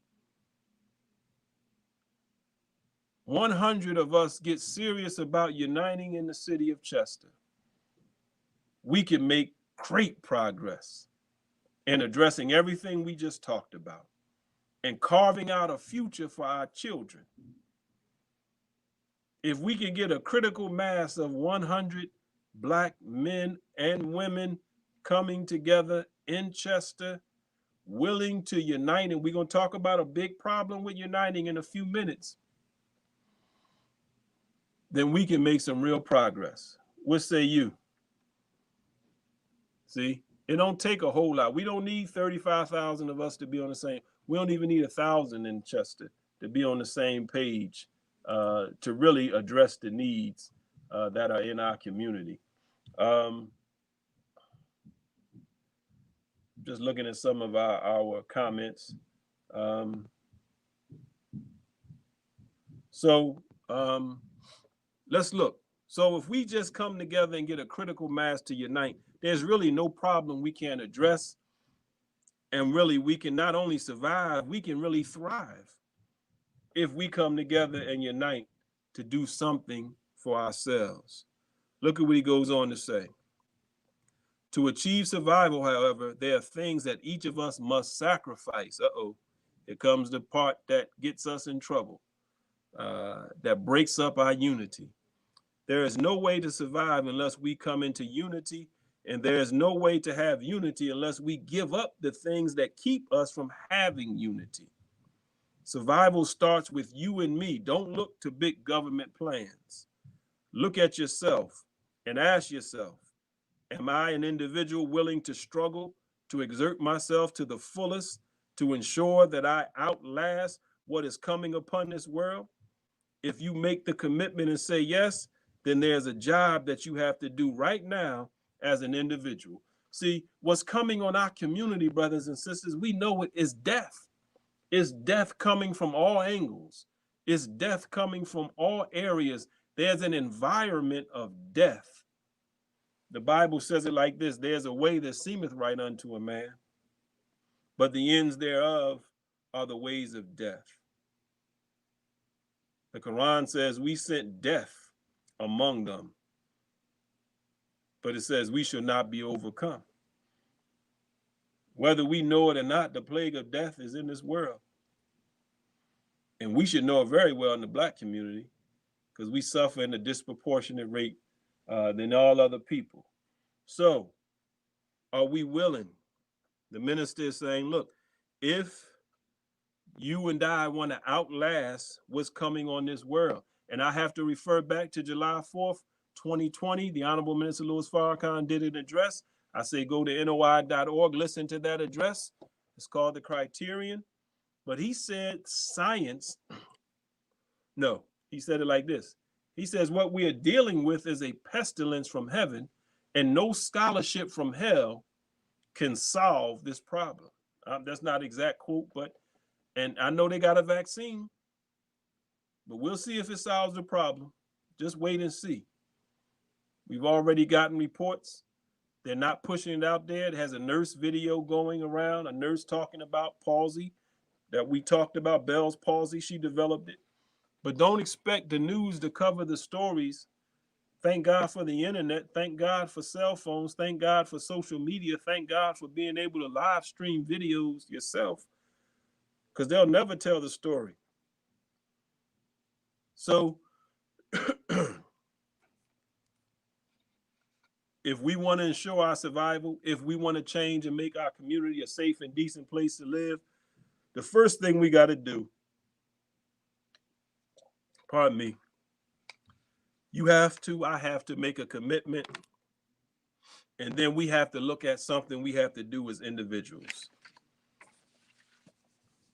100 of us get serious about uniting in the city of Chester. We can make great progress in addressing everything we just talked about and carving out a future for our children. If we can get a critical mass of 100 Black men and women coming together in Chester, willing to unite, and we're going to talk about a big problem with uniting in a few minutes, then we can make some real progress. What say you? See, it don't take a whole lot. We don't need 35,000 of us to be on the same. We don't even need 1,000 in Chester to be on the same page to really address the needs that are in our community. Just looking at some of our comments. Let's look. So if we just come together and get a critical mass to unite, there's really no problem we can't address. And really, we can not only survive, we can really thrive if we come together and unite to do something for ourselves. Look at what he goes on to say. To achieve survival, however, there are things that each of us must sacrifice. Here comes the part that gets us in trouble, that breaks up our unity. There is no way to survive unless we come into unity, and there is no way to have unity unless we give up the things that keep us from having unity. Survival starts with you and me. Don't look to big government plans. Look at yourself and ask yourself, am I an individual willing to struggle, to exert myself to the fullest, to ensure that I outlast what is coming upon this world? If you make the commitment and say yes, then there's a job that you have to do right now as an individual. See, what's coming on our community, brothers and sisters, we know it is death. It's death coming from all angles. It's death coming from all areas. There's an environment of death. The Bible says it like this: there's a way that seemeth right unto a man, but the ends thereof are the ways of death. The Quran says we sent death among them, but it says we shall not be overcome. Whether we know it or not, the plague of death is in this world. And we should know it very well in the Black community, because we suffer in a disproportionate rate than all other people. So are we willing? The minister is saying, look, if you and I want to outlast what's coming on this world, and I have to refer back to July 4th, 2020, the Honorable Minister Louis Farrakhan did an address. I say go to NOI.org, listen to that address. It's called The Criterion. But he said science, no, he said it like this. He says what we are dealing with is a pestilence from heaven, and no scholarship from hell can solve this problem. That's not exact quote, but, and I know they got a vaccine, but we'll see if it solves the problem. Just wait and see. We've already gotten reports. They're not pushing it out there. It has a nurse video going around, a nurse talking about palsy that we talked about, Bell's palsy. She developed it. But don't expect the news to cover the stories. Thank God for the internet. Thank God for cell phones. Thank God for social media. Thank God for being able to live stream videos yourself, because they'll never tell the story. So if we want to ensure our survival, if we want to change and make our community a safe and decent place to live, the first thing we got to do, pardon me, I have to make a commitment. And then we have to look at something we have to do as individuals.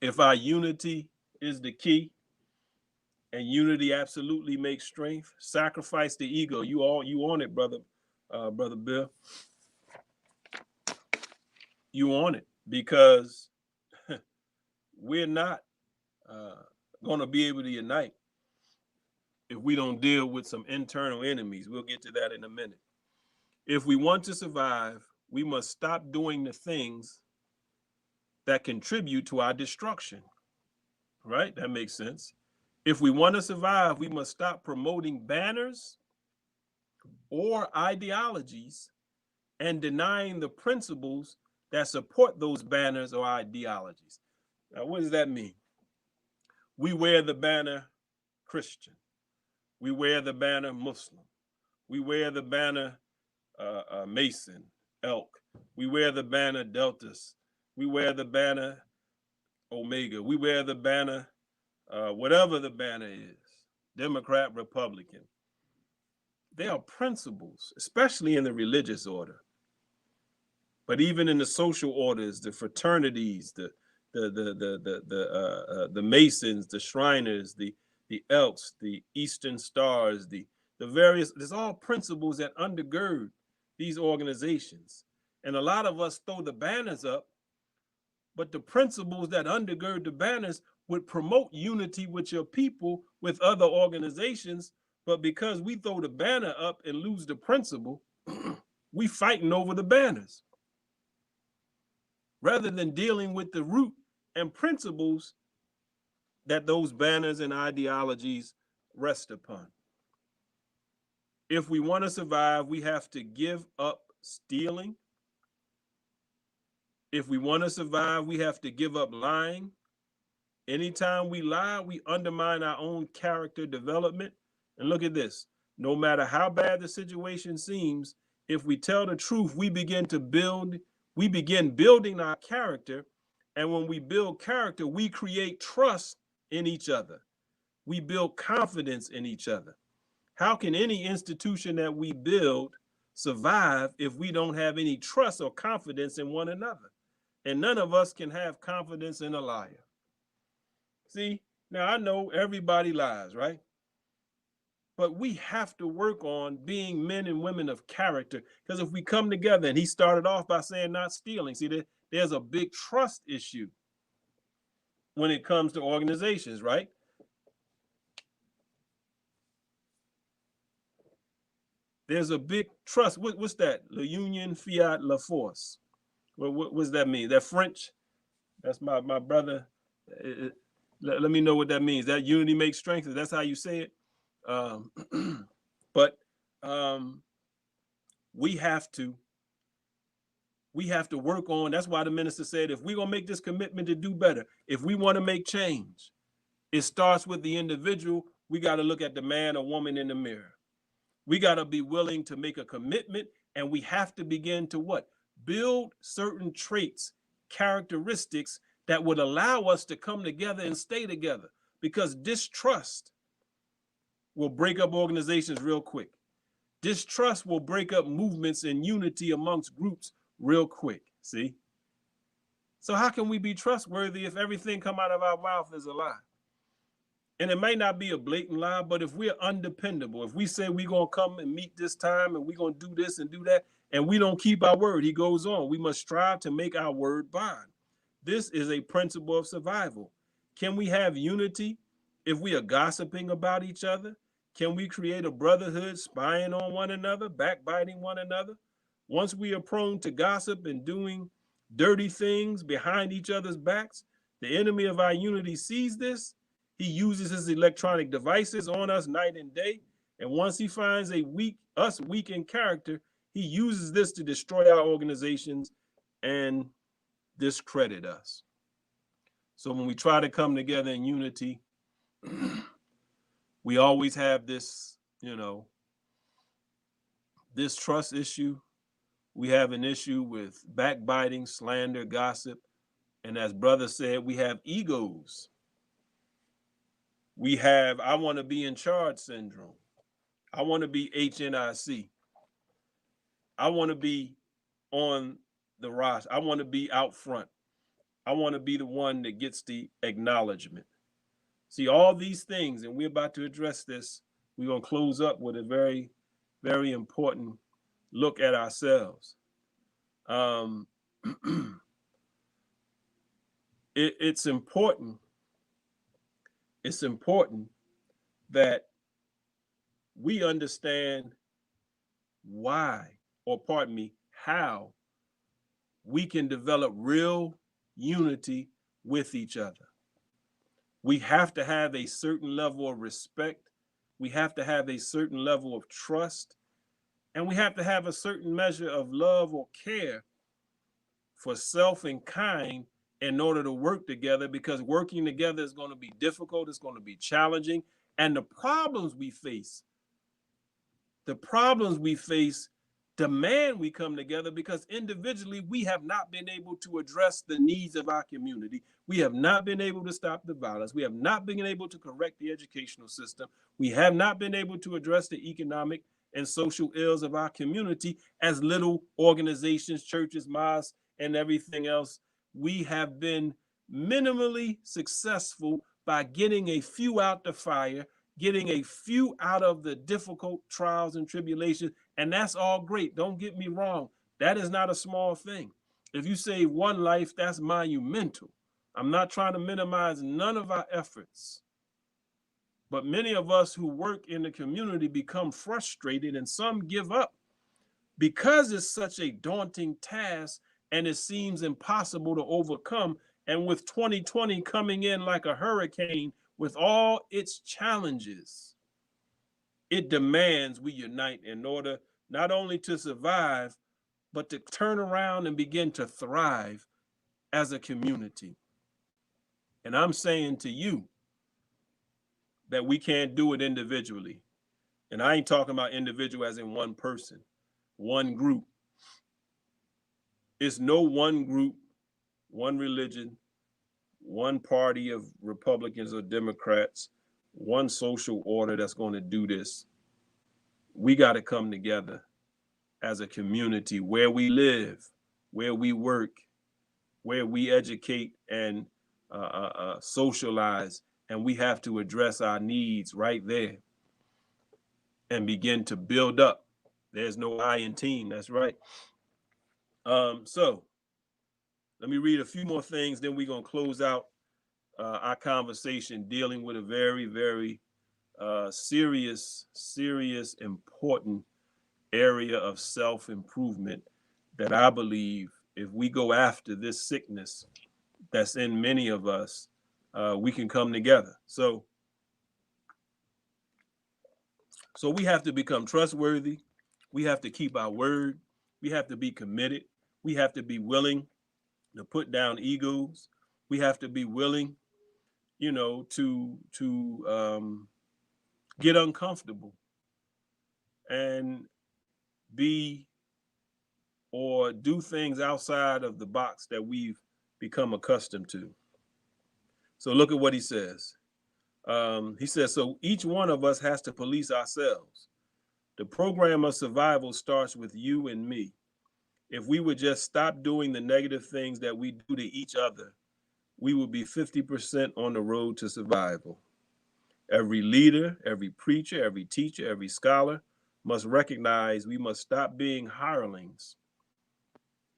If our unity is the key, and unity absolutely makes strength, sacrifice the ego. You on it, brother Bill. You on it, because we're not going to be able to unite if we don't deal with some internal enemies. We'll get to that in a minute. If we want to survive, we must stop doing the things that contribute to our destruction, right? That makes sense. If we want to survive, we must stop promoting banners or ideologies and denying the principles that support those banners or ideologies. Now, what does that mean? We wear the banner Christian. We wear the banner Muslim. We wear the banner Mason, Elk. We wear the banner Deltas. We wear the banner Omega. We wear the banner, whatever the banner is, Democrat, Republican. There are principles, especially in the religious order, but even in the social orders, the fraternities, the Masons, the Shriners, the Elks, the Eastern Stars, the various, there's all principles that undergird these organizations. And a lot of us throw the banners up, but the principles that undergird the banners would promote unity with your people, with other organizations. But because we throw the banner up and lose the principle, we fighting over the banners rather than dealing with the root and principles that those banners and ideologies rest upon. If we want to survive, we have to give up stealing. If we want to survive, we have to give up lying. Anytime we lie, we undermine our own character development. And look at this, no matter how bad the situation seems, if we tell the truth, we begin building our character. And when we build character, we create trust in each other. We build confidence in each other. How can any institution that we build survive if we don't have any trust or confidence in one another? And none of us can have confidence in a liar. See, now I know everybody lies, right? But we have to work on being men and women of character. Because if we come together, and he started off by saying not stealing. See, there's a big trust issue when it comes to organizations, right? There's a big trust. What's that? La union, fiat, la force. What does that mean? That French? That's my brother. Let me know what that means. That unity makes strength. That's how you say it. But we have to work on. That's why the minister said, if we're gonna make this commitment to do better, if we want to make change, it starts with the individual. We got to look at the man or woman in the mirror. We got to be willing to make a commitment, and we have to begin to what? Build certain traits, characteristics that would allow us to come together and stay together, because distrust will break up organizations real quick. Distrust will break up movements and unity amongst groups real quick. See? So how can we be trustworthy if everything come out of our mouth is a lie? And it may not be a blatant lie, but if we're undependable, if we say we're going to come and meet this time and we're going to do this and do that, and we don't keep our word, he goes on, we must strive to make our word bond. This is a principle of survival. Can we have unity if we are gossiping about each other? Can we create a brotherhood spying on one another, backbiting one another? Once we are prone to gossip and doing dirty things behind each other's backs, the enemy of our unity sees this. He uses his electronic devices on us night and day. And once he finds us weak in character, he uses this to destroy our organizations and discredit us. So when we try to come together in unity, we always have this, this trust issue. We have an issue with backbiting, slander, gossip. And as brother said, we have egos. We have, I want to be in charge syndrome. I want to be HNIC. I want to be on the roster. I want to be out front. I want to be the one that gets the acknowledgement. See, all these things, and we're about to address this. We're going to close up with a very, very important look at ourselves. It's important. It's important that we understand why, or pardon me, how we can develop real unity with each other. We have to have a certain level of respect. We have to have a certain level of trust. And we have to have a certain measure of love or care for self and kind in order to work together, because working together is going to be difficult. It's going to be challenging. And the problems we face demand we come together, because individually we have not been able to address the needs of our community. We have not been able to stop the violence. We have not been able to correct the educational system. We have not been able to address the economic and social ills of our community as little organizations, churches, mosques, and everything else. We have been minimally successful by getting a few out the fire, getting a few out of the difficult trials and tribulations. And that's all great. Don't get me wrong. That is not a small thing. If you save one life, that's monumental. I'm not trying to minimize none of our efforts. But many of us who work in the community become frustrated, and some give up because it's such a daunting task and it seems impossible to overcome. And with 2020 coming in like a hurricane with all its challenges, it demands we unite in order not only to survive, but to turn around and begin to thrive as a community. And I'm saying to you that we can't do it individually. And I ain't talking about individual as in one person, one group. It's no one group, one religion, one party of Republicans or Democrats, one social order that's going to do this. We got to come together as a community where we live, where we work, where we educate and socialize, and we have to address our needs right there. and begin to build up. There's no I in team. That's right. So let me read a few more things, then we're going to close out our conversation dealing with a very, very serious, important area of self-improvement that I believe if we go after this sickness that's in many of us, we can come together. So we have to become trustworthy. We have to keep our word. We have to be committed. We have to be willing to put down egos. We have to be willing, to get uncomfortable and be or do things outside of the box that we've become accustomed to. So look at what he says. He says, so each one of us has to police ourselves. The program of survival starts with you and me. If we would just stop doing the negative things that we do to each other, we would be 50% on the road to survival. Every leader, every preacher, every teacher, every scholar must recognize we must stop being hirelings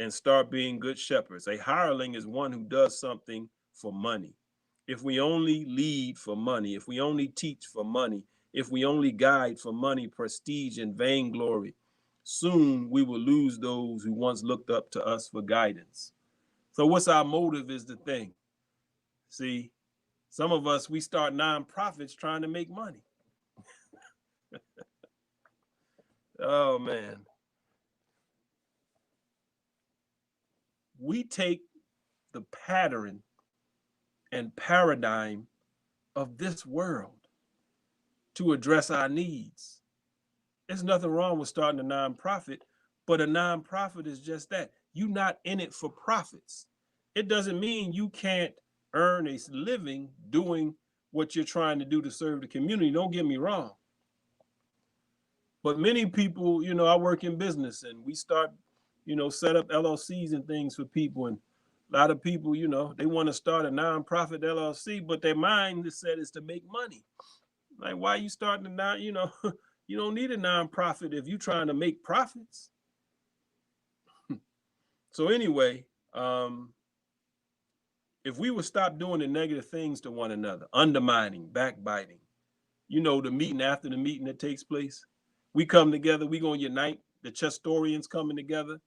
and start being good shepherds. A hireling is one who does something for money. If we only lead for money, if we only teach for money, if we only guide for money, prestige, and vainglory, soon we will lose those who once looked up to us for guidance. So what's our motive is the thing. See, some of us, we start nonprofits trying to make money. Oh, man. We take the pattern and paradigm of this world to address our needs. There's nothing wrong with starting a nonprofit, but a nonprofit is just that. You're not in it for profits. It doesn't mean you can't earn a living doing what you're trying to do to serve the community. Don't get me wrong. But many people, I work in business and we start, set up LLCs and things for people. And a lot of people, they want to start a nonprofit LLC, but their mindset is to make money. Like, why are you starting a you don't need a nonprofit if you're trying to make profits. So anyway, if we would stop doing the negative things to one another, undermining, backbiting, the meeting after the meeting that takes place, we come together, we going to unite, the Chestorians coming together,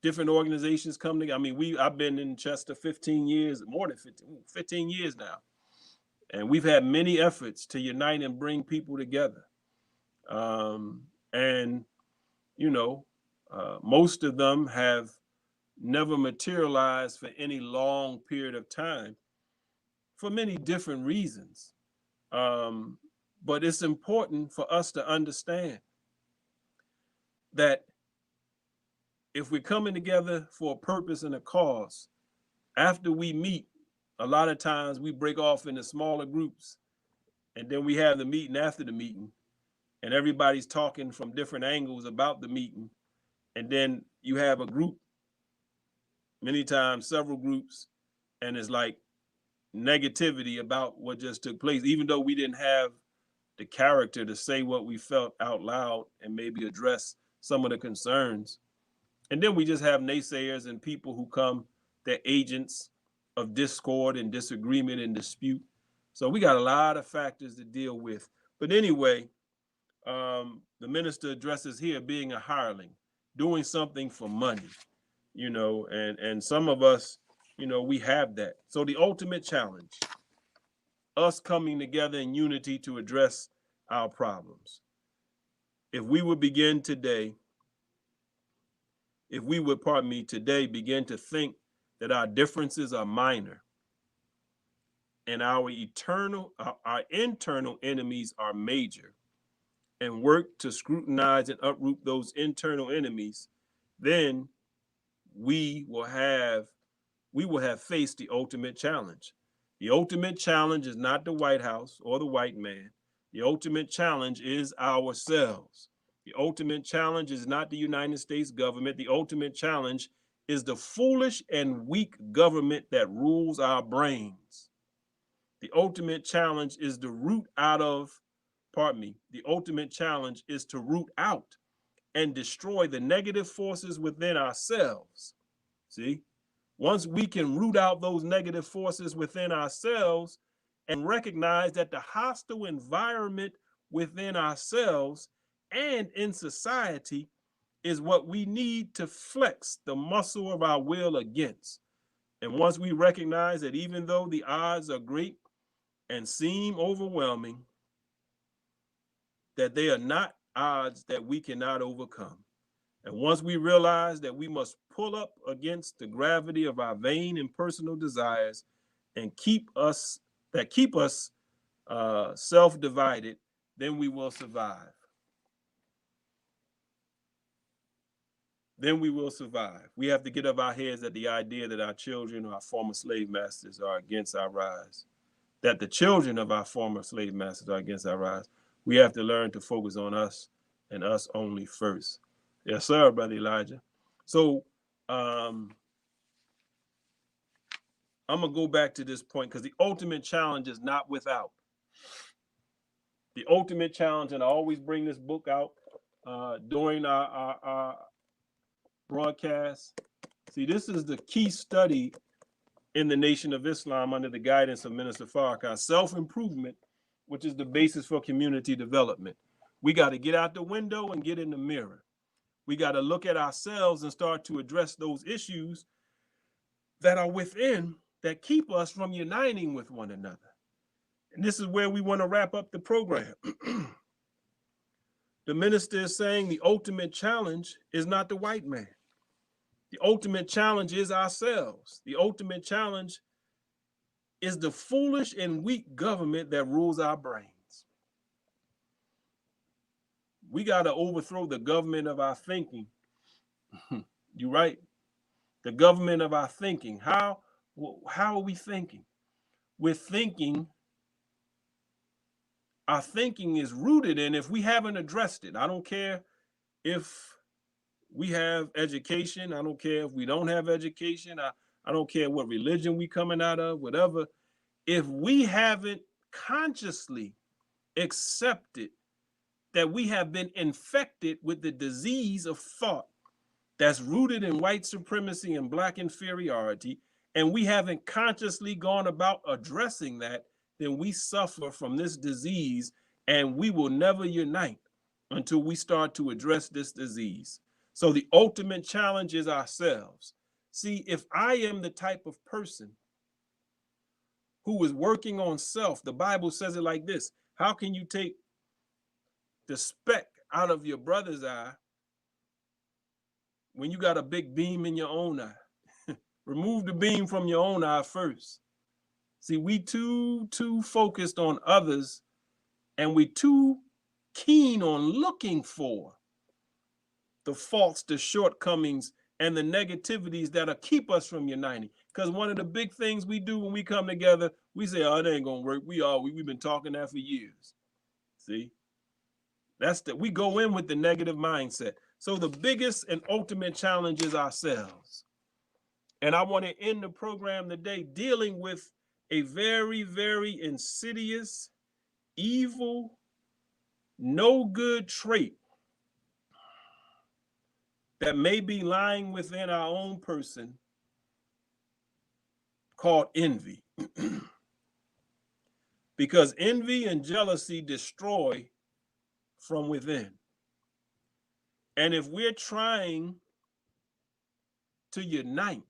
different organizations come together. I mean, I've been in Chester 15 years, more than 15 years now. And we've had many efforts to unite and bring people together. Most of them have never materialized for any long period of time for many different reasons. But it's important for us to understand that if we're coming together for a purpose and a cause, after we meet, a lot of times we break off into smaller groups, and then we have the meeting after the meeting, and everybody's talking from different angles about the meeting. And then you have a group, many times several groups, and it's like negativity about what just took place, even though we didn't have the character to say what we felt out loud and maybe address some of the concerns. And then we just have naysayers and people who come, they're agents of discord and disagreement and dispute. So we got a lot of factors to deal with. But anyway, the minister addresses here being a hireling, doing something for money, and some of us, we have that. So the ultimate challenge, us coming together in unity to address our problems. If we would begin today, today begin to think that our differences are minor and our internal enemies are major, and work to scrutinize and uproot those internal enemies, then we will have faced the ultimate challenge. The ultimate challenge is not the White House or the white man. The ultimate challenge is ourselves. The ultimate challenge is not the United States government. The ultimate challenge is the foolish and weak government that rules our brains. The ultimate challenge is the root out of the ultimate challenge is to root out and destroy the negative forces within ourselves. See, once we can root out those negative forces within ourselves and recognize that the hostile environment within ourselves and in society is what we need to flex the muscle of our will against. And once we recognize that even though the odds are great and seem overwhelming, that they are not odds that we cannot overcome. And once we realize that we must pull up against the gravity of our vain and personal desires and keep us self-divided, then we will survive. Then we will survive. We have to get up our heads at the idea that our children or our former slave masters are against our rise, that the children of our former slave masters are against our rise. We have to learn to focus on us and us only first. Yes, sir, Brother Elijah. So I'm going to go back to this point because the ultimate challenge is not without. The ultimate challenge, and I always bring this book out during our broadcast. See, this is the key study in the Nation of Islam under the guidance of Minister Farrakhan, self-improvement, which is the basis for community development. We got to get out the window and get in the mirror. We got to look at ourselves and start to address those issues that are within that keep us from uniting with one another. And this is where we want to wrap up the program. The minister is saying the ultimate challenge is not the white man. The ultimate challenge is ourselves. The ultimate challenge is the foolish and weak government that rules our brains. We got to overthrow the government of our thinking. You're right. The government of our thinking. How are we thinking? We're thinking. Our thinking is rooted in, if we haven't addressed it, I don't care if we have education. I don't care if we don't have education. I don't care what religion we coming out of, whatever. If we haven't consciously accepted that we have been infected with the disease of thought that's rooted in white supremacy and black inferiority, and we haven't consciously gone about addressing that, then we suffer from this disease and we will never unite until we start to address this disease. So the ultimate challenge is ourselves. See, if I am the type of person who is working on self, the Bible says it like this: how can you take the speck out of your brother's eye when you got a big beam in your own eye? Remove the beam from your own eye first. See, we too focused on others, and we too keen on looking for the faults, the shortcomings, and the negativities that'll keep us from uniting. Because one of the big things we do when we come together, we say, oh, it ain't gonna work. We've been talking that for years. See, we go in with the negative mindset. So the biggest and ultimate challenge is ourselves. And I want to end the program today dealing with a very, very insidious, evil, no good trait that may be lying within our own person called envy. Because envy and jealousy destroy from within. And if we're trying to unite,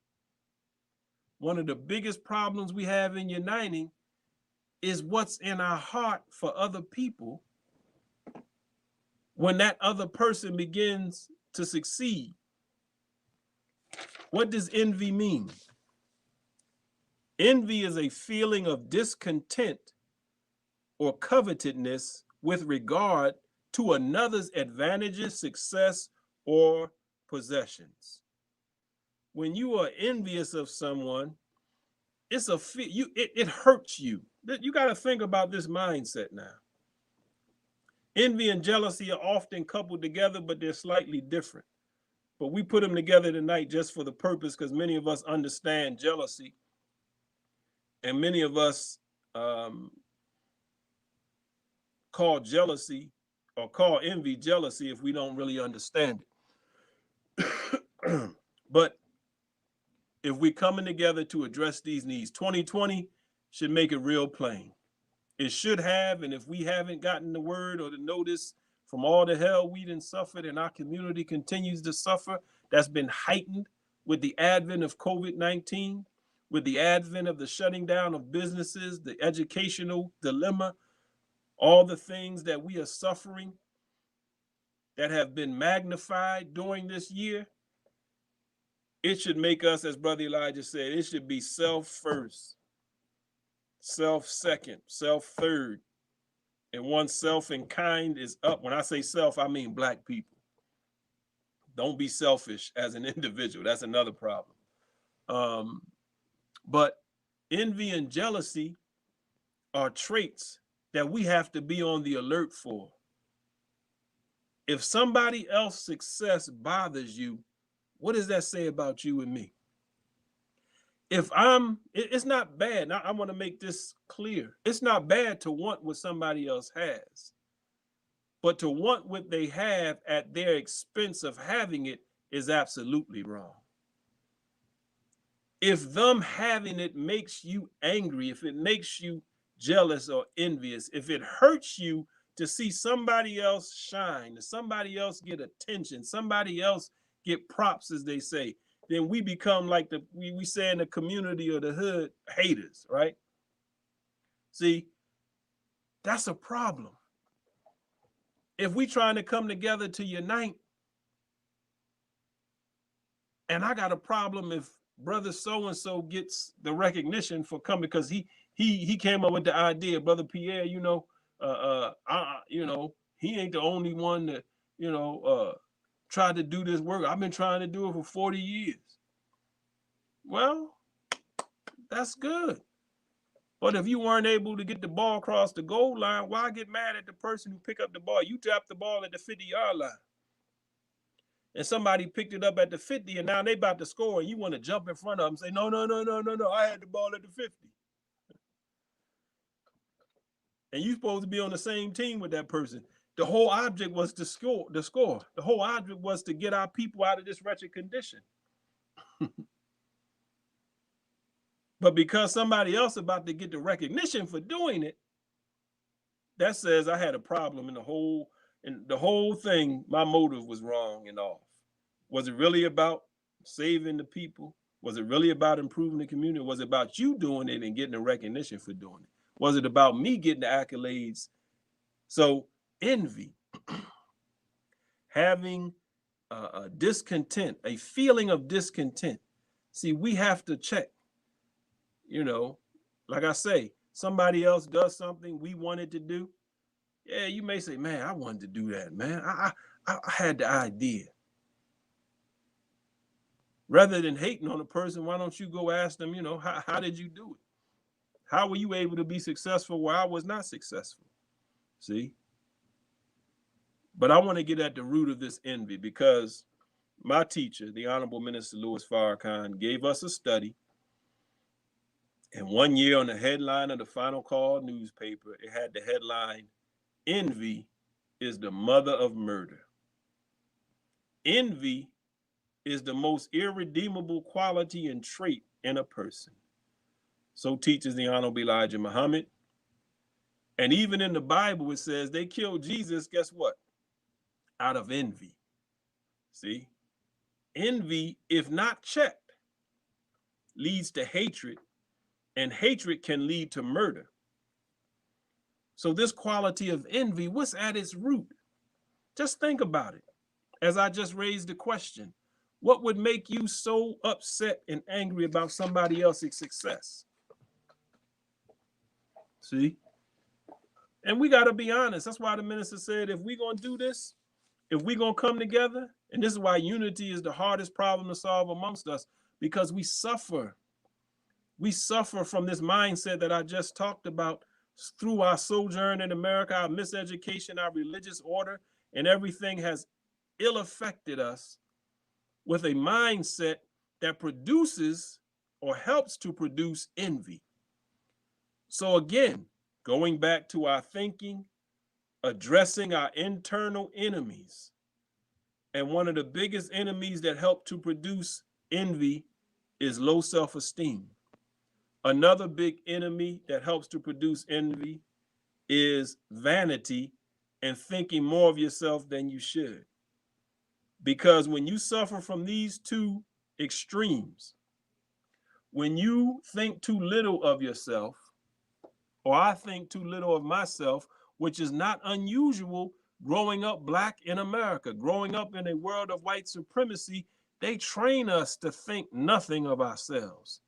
one of the biggest problems we have in uniting is what's in our heart for other people when that other person begins to succeed. What does envy mean? Envy is a feeling of discontent or covetousness with regard to another's advantages, success, or possessions. When you are envious of someone, it's it hurts you. You got to think about this mindset now. Envy and jealousy are often coupled together, but they're slightly different. But we put them together tonight just for the purpose, because many of us understand jealousy, and many of us call jealousy or call envy jealousy if we don't really understand it. But if we're coming together to address these needs, 2020 should make it real plain. It should have, and if we haven't gotten the word or the notice from all the hell we done suffered and our community continues to suffer, that's been heightened with the advent of COVID-19, with the advent of the shutting down of businesses, the educational dilemma, all the things that we are suffering that have been magnified during this year, it should make us, as Brother Elijah said, it should be self first, self second, self third, and oneself in kind is up. When I say self, I mean Black people. Don't be selfish as an individual. That's another problem. But envy and jealousy are traits that we have to be on the alert for. If somebody else's success bothers you, what does that say about you and me? If it's not bad. Now, I want to make this clear. It's not bad to want what somebody else has, but to want what they have at their expense of having it is absolutely wrong. If them having it makes you angry, if it makes you jealous or envious, if it hurts you to see somebody else shine, somebody else get attention, somebody else get props, as they say, then we become like we say in the community or the hood, haters, right? See, that's a problem. If we trying to come together to unite, and I got a problem if brother so-and-so gets the recognition for coming, because he came up with the idea, Brother Pierre, you know, he ain't the only one that, tried to do this work. I've been trying to do it for 40 years. Well, that's good. But if you weren't able to get the ball across the goal line, why get mad at the person who picked up the ball? You tapped the ball at the 50-yard line. And somebody picked it up at the 50, and now they about to score, and you want to jump in front of them and say, no, I had the ball at the 50. And you're supposed to be on the same team with that person. The whole object was to score. The whole object was to get our people out of this wretched condition. But because somebody else about to get the recognition for doing it, that says I had a problem in the whole thing. My motive was wrong and off. Was it really about saving the people? Was it really about improving the community? Was it about you doing it and getting the recognition for doing it? Was it about me getting the accolades? So envy, having a discontent, a feeling of discontent. See, we have to check. Like I say, somebody else does something we wanted to do. Yeah, you may say, man, I wanted to do that, man. I had the idea. Rather than hating on a person, why don't you go ask them, how did you do it? How were you able to be successful where I was not successful? See? But I want to get at the root of this envy, because my teacher, the Honorable Minister Louis Farrakhan, gave us a study. And one year on the headline of the Final Call newspaper, it had the headline, "Envy is the mother of murder." Envy is the most irredeemable quality and trait in a person. So teaches the Honorable Elijah Muhammad. And even in the Bible, it says they killed Jesus, guess what? Out of envy. See? Envy, if not checked, leads to hatred, and hatred can lead to murder. So this quality of envy, what's at its root? Just think about it. As I just raised the question, what would make you so upset and angry about somebody else's success? See? And we got to be honest. That's why the minister said, if we're going to do this, if we're going to come together, and this is why unity is the hardest problem to solve amongst us, because we suffer. We suffer from this mindset that I just talked about through our sojourn in America, our miseducation, our religious order, and everything has ill affected us with a mindset that produces or helps to produce envy. So again, going back to our thinking, addressing our internal enemies. And one of the biggest enemies that help to produce envy is low self-esteem. Another big enemy that helps to produce envy is vanity and thinking more of yourself than you should. Because when you suffer from these two extremes, when you think too little of yourself, or I think too little of myself, which is not unusual growing up Black in America, growing up in a world of white supremacy, they train us to think nothing of ourselves.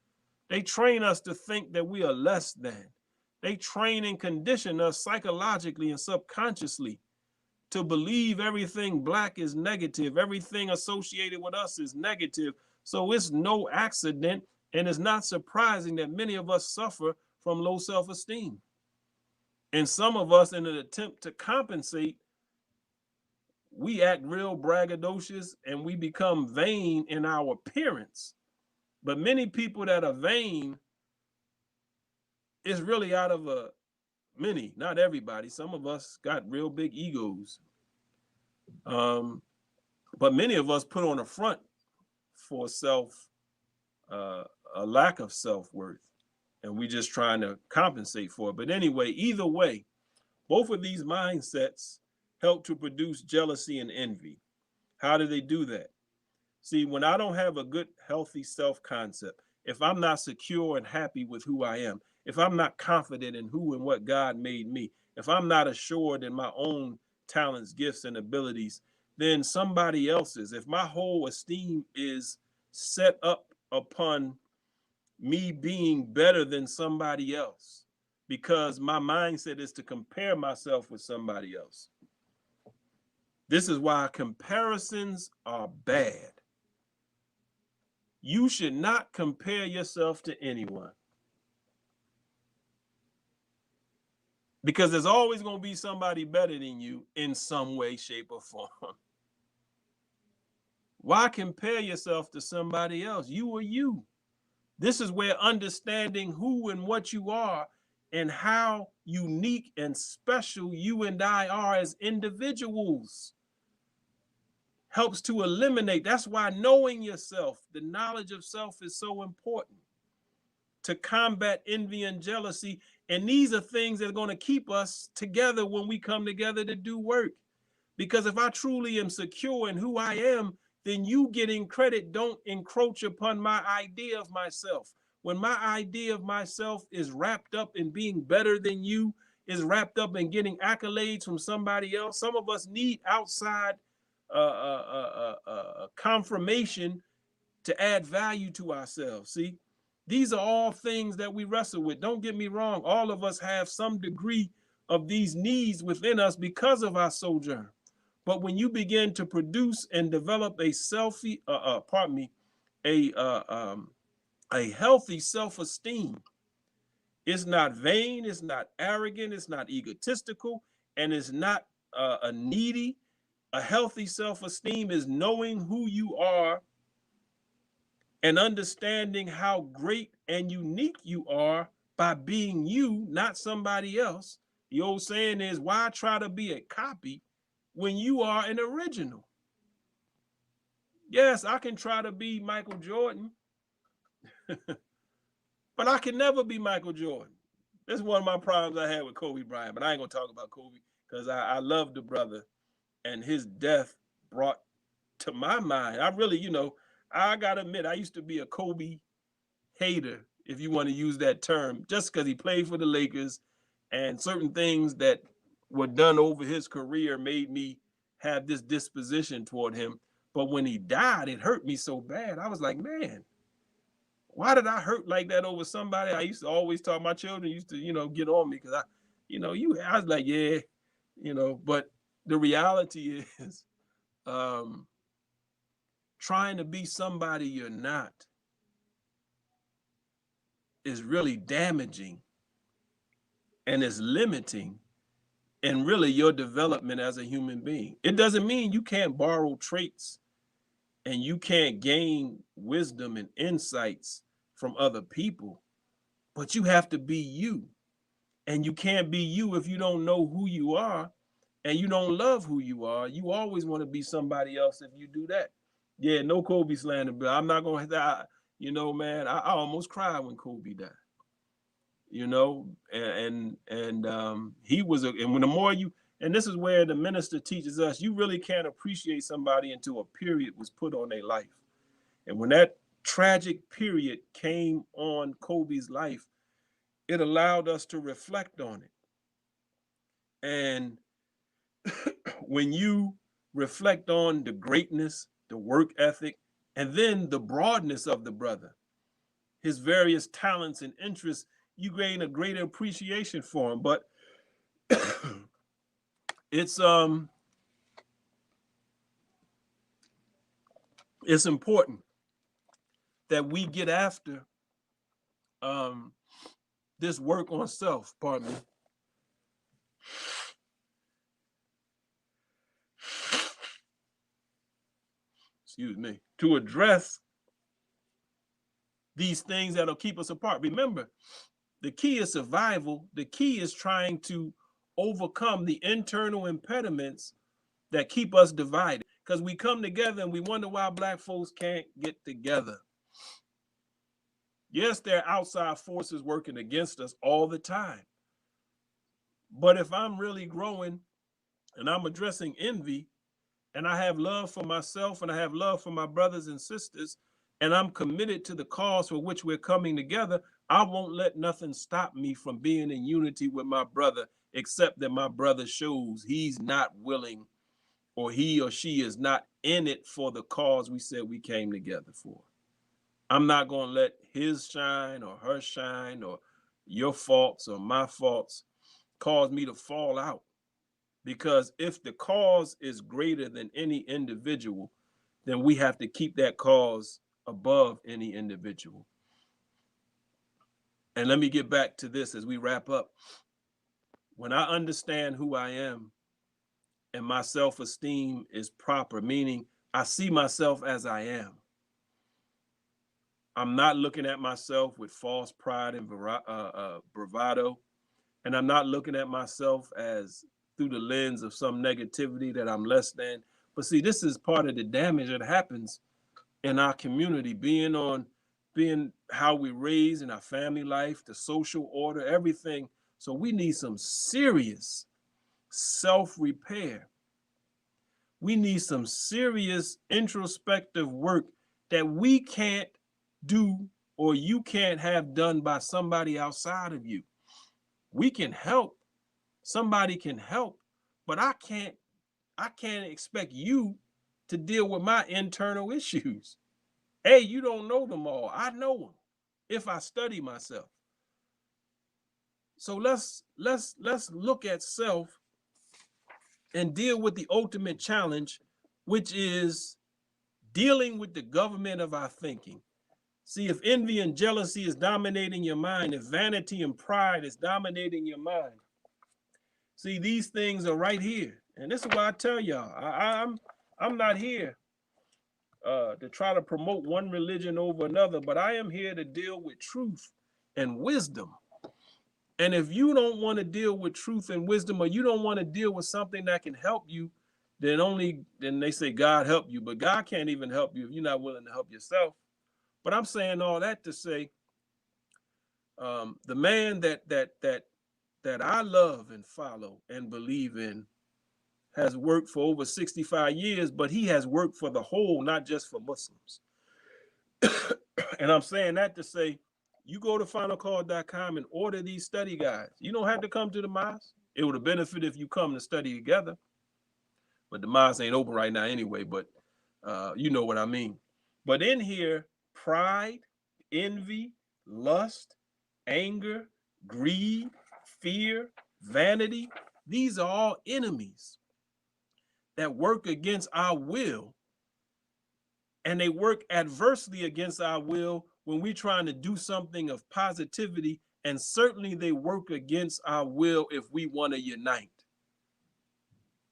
They train us to think that we are less than. They train and condition us psychologically and subconsciously to believe everything Black is negative, everything associated with us is negative. So it's no accident, and it's not surprising that many of us suffer from low self-esteem. And some of us, in an attempt to compensate, we act real braggadocious and we become vain in our appearance. But many people that are vain is really out of many, not everybody. Some of us got real big egos. But many of us put on a front for a lack of self-worth, and we just trying to compensate for it. But anyway, either way, both of these mindsets help to produce jealousy and envy. How do they do that? See, when I don't have a good, healthy self-concept, if I'm not secure and happy with who I am, if I'm not confident in who and what God made me, if I'm not assured in my own talents, gifts, and abilities, then somebody else's, if my whole esteem is set up upon me being better than somebody else, because my mindset is to compare myself with somebody else. This is why comparisons are bad. You should not compare yourself to anyone, because there's always going to be somebody better than you in some way, shape, or form. Why compare yourself to somebody else? You are you. This is where understanding who and what you are and how unique and special you and I are as individuals helps to eliminate. That's why knowing yourself, the knowledge of self, is so important to combat envy and jealousy. And these are things that are going to keep us together when we come together to do work. Because if I truly am secure in who I am, then you getting credit don't encroach upon my idea of myself. When my idea of myself is wrapped up in being better than you, is wrapped up in getting accolades from somebody else, some of us need outside confirmation to add value to ourselves. See, these are all things that we wrestle with. Don't get me wrong. All of us have some degree of these needs within us because of our sojourn. But when you begin to produce and develop a healthy self-esteem, it's not vain, it's not arrogant, it's not egotistical, and it's not a needy. A healthy self-esteem is knowing who you are and understanding how great and unique you are by being you, not somebody else. The old saying is, why try to be a copy when you are an original? Yes, I can try to be Michael Jordan, but I can never be Michael Jordan. This is one of my problems I had with Kobe Bryant, but I ain't gonna talk about Kobe because I love the brother, and his death brought to my mind, I really, I gotta admit, I used to be a Kobe hater, if you want to use that term, just because he played for the Lakers and certain things that were done over his career made me have this disposition toward him. But when he died, it hurt me so bad. I was like, man, why did I hurt like that over somebody? I used to always talk, my children used to, get on me because I was like, yeah, but the reality is trying to be somebody you're not is really damaging and is limiting and really your development as a human being. It doesn't mean you can't borrow traits and you can't gain wisdom and insights from other people, but you have to be you. And you can't be you if you don't know who you are. and you don't love who you are, you always want to be somebody else if you do that. Yeah, no Kobe slander, but I'm not going to die. You know, man, I almost cried when Kobe died. You know, and he was and when the more you, and this is where the minister teaches us, you really can't appreciate somebody until a period was put on their life. And when that tragic period came on Kobe's life, it allowed us to reflect on it. And when you reflect on the greatness, the work ethic, and then the broadness of the brother, his various talents and interests, you gain a greater appreciation for him. But it's important that we get after this work on self, pardon me. Excuse me, to address these things that'll keep us apart. Remember, the key is survival. The key is trying to overcome the internal impediments that keep us divided. Because we come together and we wonder why Black folks can't get together. Yes, there are outside forces working against us all the time. But if I'm really growing and I'm addressing envy, and I have love for myself and I have love for my brothers and sisters, and I'm committed to the cause for which we're coming together, I won't let nothing stop me from being in unity with my brother, except that my brother shows he's not willing, or he or she is not in it for the cause we said we came together for. I'm not going to let his shine or her shine or your faults or my faults cause me to fall out. Because if the cause is greater than any individual, then we have to keep that cause above any individual. And let me get back to this as we wrap up. When I understand who I am and my self-esteem is proper, meaning I see myself as I am, I'm not looking at myself with false pride and bravado, and I'm not looking at myself as through the lens of some negativity that I'm less than. But see, this is part of the damage that happens in our community, being how we raise in our family life, the social order, everything. So we need some serious self-repair. We need some serious introspective work that we can't do or you can't have done by somebody outside of you. We can help. Somebody can help, but I can't expect you to deal with my internal issues. Hey, you don't know them all. I know them if I study myself. So let's look at self and deal with the ultimate challenge, which is dealing with the government of our thinking. See, if envy and jealousy is dominating your mind, if vanity and pride is dominating your mind, see, these things are right here. And this is why I tell y'all, I'm not here to try to promote one religion over another, but I am here to deal with truth and wisdom. And if you don't want to deal with truth and wisdom, or you don't want to deal with something that can help you, then they say God help you, but God can't even help you if you're not willing to help yourself. But I'm saying all that to say, the man that I love and follow and believe in has worked for over 65 years, but he has worked for the whole, not just for Muslims. And I'm saying that to say, you go to finalcall.com and order these study guides. You don't have to come to the mosque. It would have benefited if you come to study together, but the mosque ain't open right now anyway, but you know what I mean. But in here, pride, envy, lust, anger, greed, fear, vanity, these are all enemies that work against our will, and they work adversely against our will when we're trying to do something of positivity, and certainly they work against our will if we want to unite.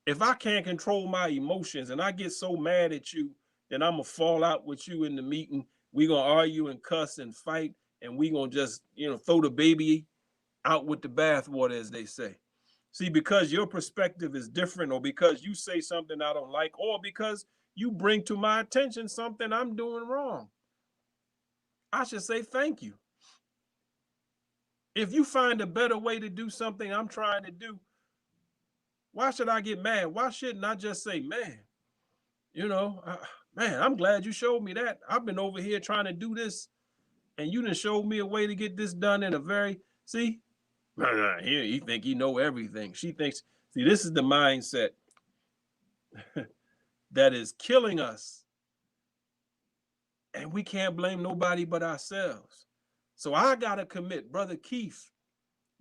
If I can't control my emotions and I get so mad at you, then I'm gonna fall out with you in the meeting. We're gonna argue and cuss and fight, and we're gonna just, throw the baby out with the bathwater, as they say. See, because your perspective is different, or because you say something I don't like, or because you bring to my attention something I'm doing wrong, I should say thank you. If you find a better way to do something I'm trying to do, why should I get mad? Why shouldn't I just say, man, man, I'm glad you showed me that. I've been over here trying to do this, and you done showed me a way to get this done in a very, see, here you think you know everything. She thinks, see, this is the mindset that is killing us. And we can't blame nobody but ourselves. So I got to commit, Brother Keith,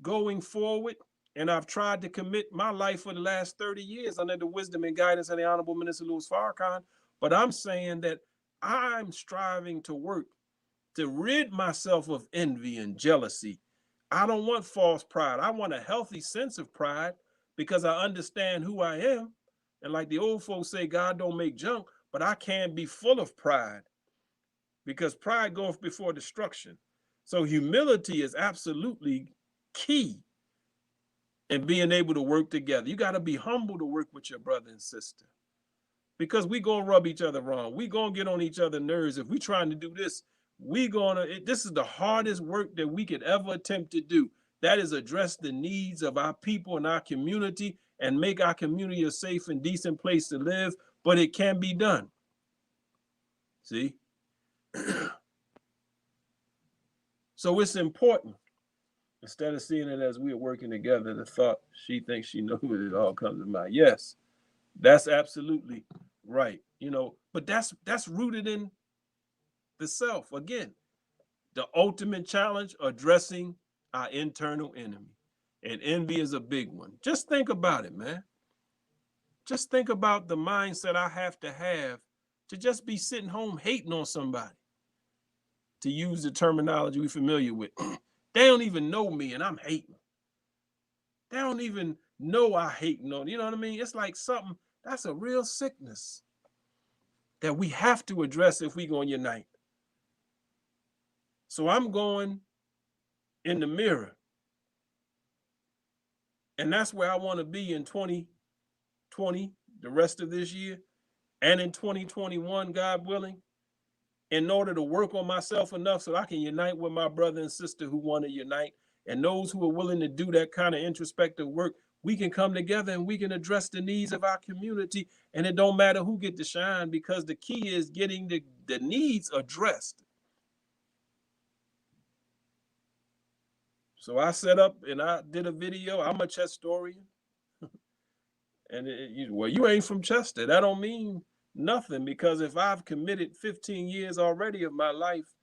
going forward. And I've tried to commit my life for the last 30 years under the wisdom and guidance of the Honorable Minister Louis Farrakhan. But I'm saying that I'm striving to work to rid myself of envy and jealousy. I don't want false pride. I want a healthy sense of pride because I understand who I am. And like the old folks say, God don't make junk, but I can't be full of pride because pride goes before destruction. So humility is absolutely key in being able to work together. You got to be humble to work with your brother and sister because we going to rub each other wrong. We going to get on each other's nerves. If we trying to do this, this is the hardest work that we could ever attempt to do. That is address the needs of our people and our community and make our community a safe and decent place to live, but it can be done. See? So it's important. Instead of seeing it as we are working together, the thought, she thinks she knows it all comes to mind. Yes, that's absolutely right. But that's rooted in the self. Again, the ultimate challenge, addressing our internal enemy. And envy is a big one. Just think about it, man. Just think about the mindset I have to just be sitting home hating on somebody. To use the terminology we're familiar with. They don't even know me and I'm hating. They don't even know I hating on, you know what I mean? It's like something, that's a real sickness that we have to address if we're going to unite. So I'm going in the mirror. And that's where I want to be in 2020, the rest of this year, and in 2021, God willing, in order to work on myself enough so I can unite with my brother and sister who want to unite. And those who are willing to do that kind of introspective work, we can come together and we can address the needs of our community. And it don't matter who get to shine because the key is getting the needs addressed. So I set up and I did a video. I'm a Chestorian. And you ain't from Chester. That don't mean nothing because if I've committed 15 years already of my life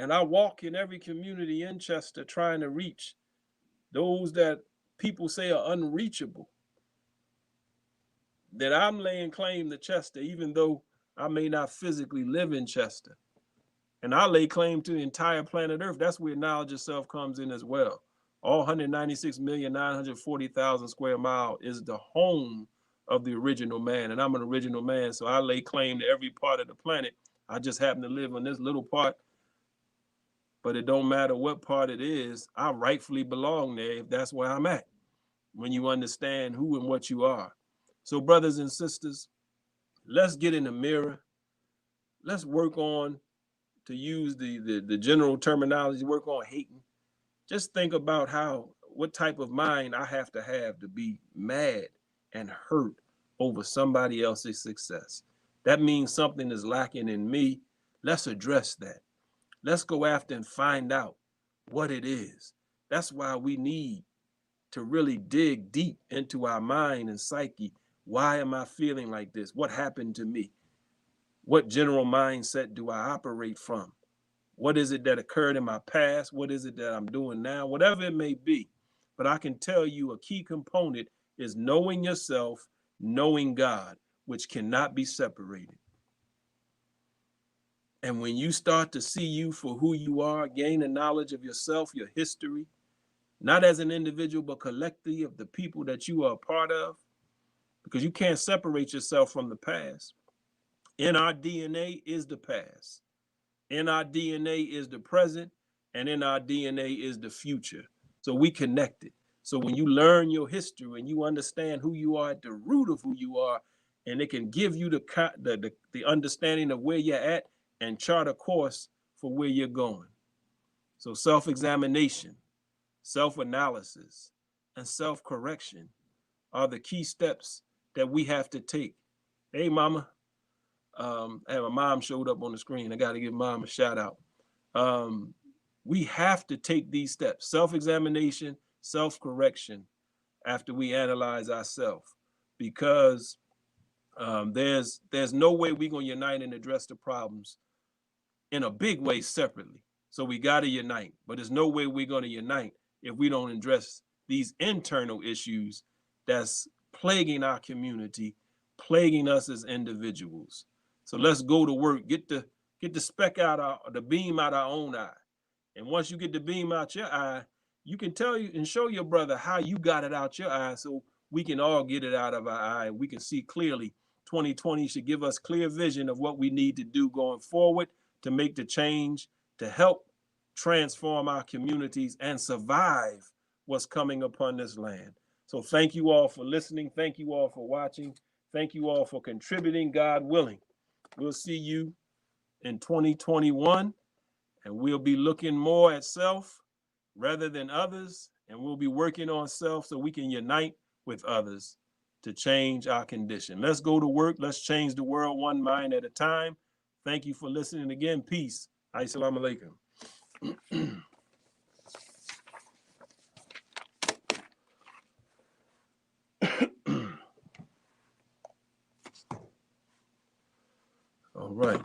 and I walk in every community in Chester trying to reach those that people say are unreachable, that I'm laying claim to Chester, even though I may not physically live in Chester. And I lay claim to the entire planet Earth. That's where knowledge of self comes in as well. All 196,940,000 square miles is the home of the original man. And I'm an original man, so I lay claim to every part of the planet. I just happen to live on this little part. But it don't matter what part it is, I rightfully belong there if that's where I'm at, when you understand who and what you are. So brothers and sisters, let's get in the mirror. Let's work on, to use the general terminology, work on hating. Just think about what type of mind I have to be mad and hurt over somebody else's success. That means something is lacking in me. Let's address that. Let's go after and find out what it is. That's why we need to really dig deep into our mind and psyche. Why am I feeling like this? What happened to me? What general mindset do I operate from? What is it that occurred in my past? What is it that I'm doing now? Whatever it may be. But I can tell you a key component is knowing yourself, knowing God, which cannot be separated. And when you start to see you for who you are, gain a knowledge of yourself, your history, not as an individual, but collectively of the people that you are a part of, because you can't separate yourself from the past. In our DNA is the past. In our DNA is the present, and in our DNA is the future. So we connected. So when you learn your history and you understand who you are at the root of who you are, and it can give you the understanding of where you're at and chart a course for where you're going. So self-examination, self-analysis, and self-correction are the key steps that we have to take. Hey, mama. I have a mom showed up on the screen. I got to give mom a shout out. We have to take these steps: self-examination, self-correction, after we analyze ourselves, because there's no way we're going to unite and address the problems in a big way separately. So we got to unite, but there's no way we're going to unite if we don't address these internal issues that's plaguing our community, plaguing us as individuals. So let's go to work, get the speck out the beam out our own eye. And once you get the beam out your eye, you can tell you and show your brother how you got it out your eye, so we can all get it out of our eye. We can see clearly. 2020 should give us clear vision of what we need to do going forward to make the change, to help transform our communities and survive what's coming upon this land. So thank you all for listening. Thank you all for watching. Thank you all for contributing, God willing. We'll see you in 2021, and we'll be looking more at self rather than others, and we'll be working on self so we can unite with others to change our condition. Let's go to work. Let's change the world one mind at a time. Thank you for listening again. Peace. Assalamu alaikum. All right.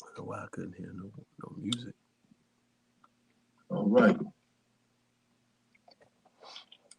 I don't know why I couldn't hear no music. All right.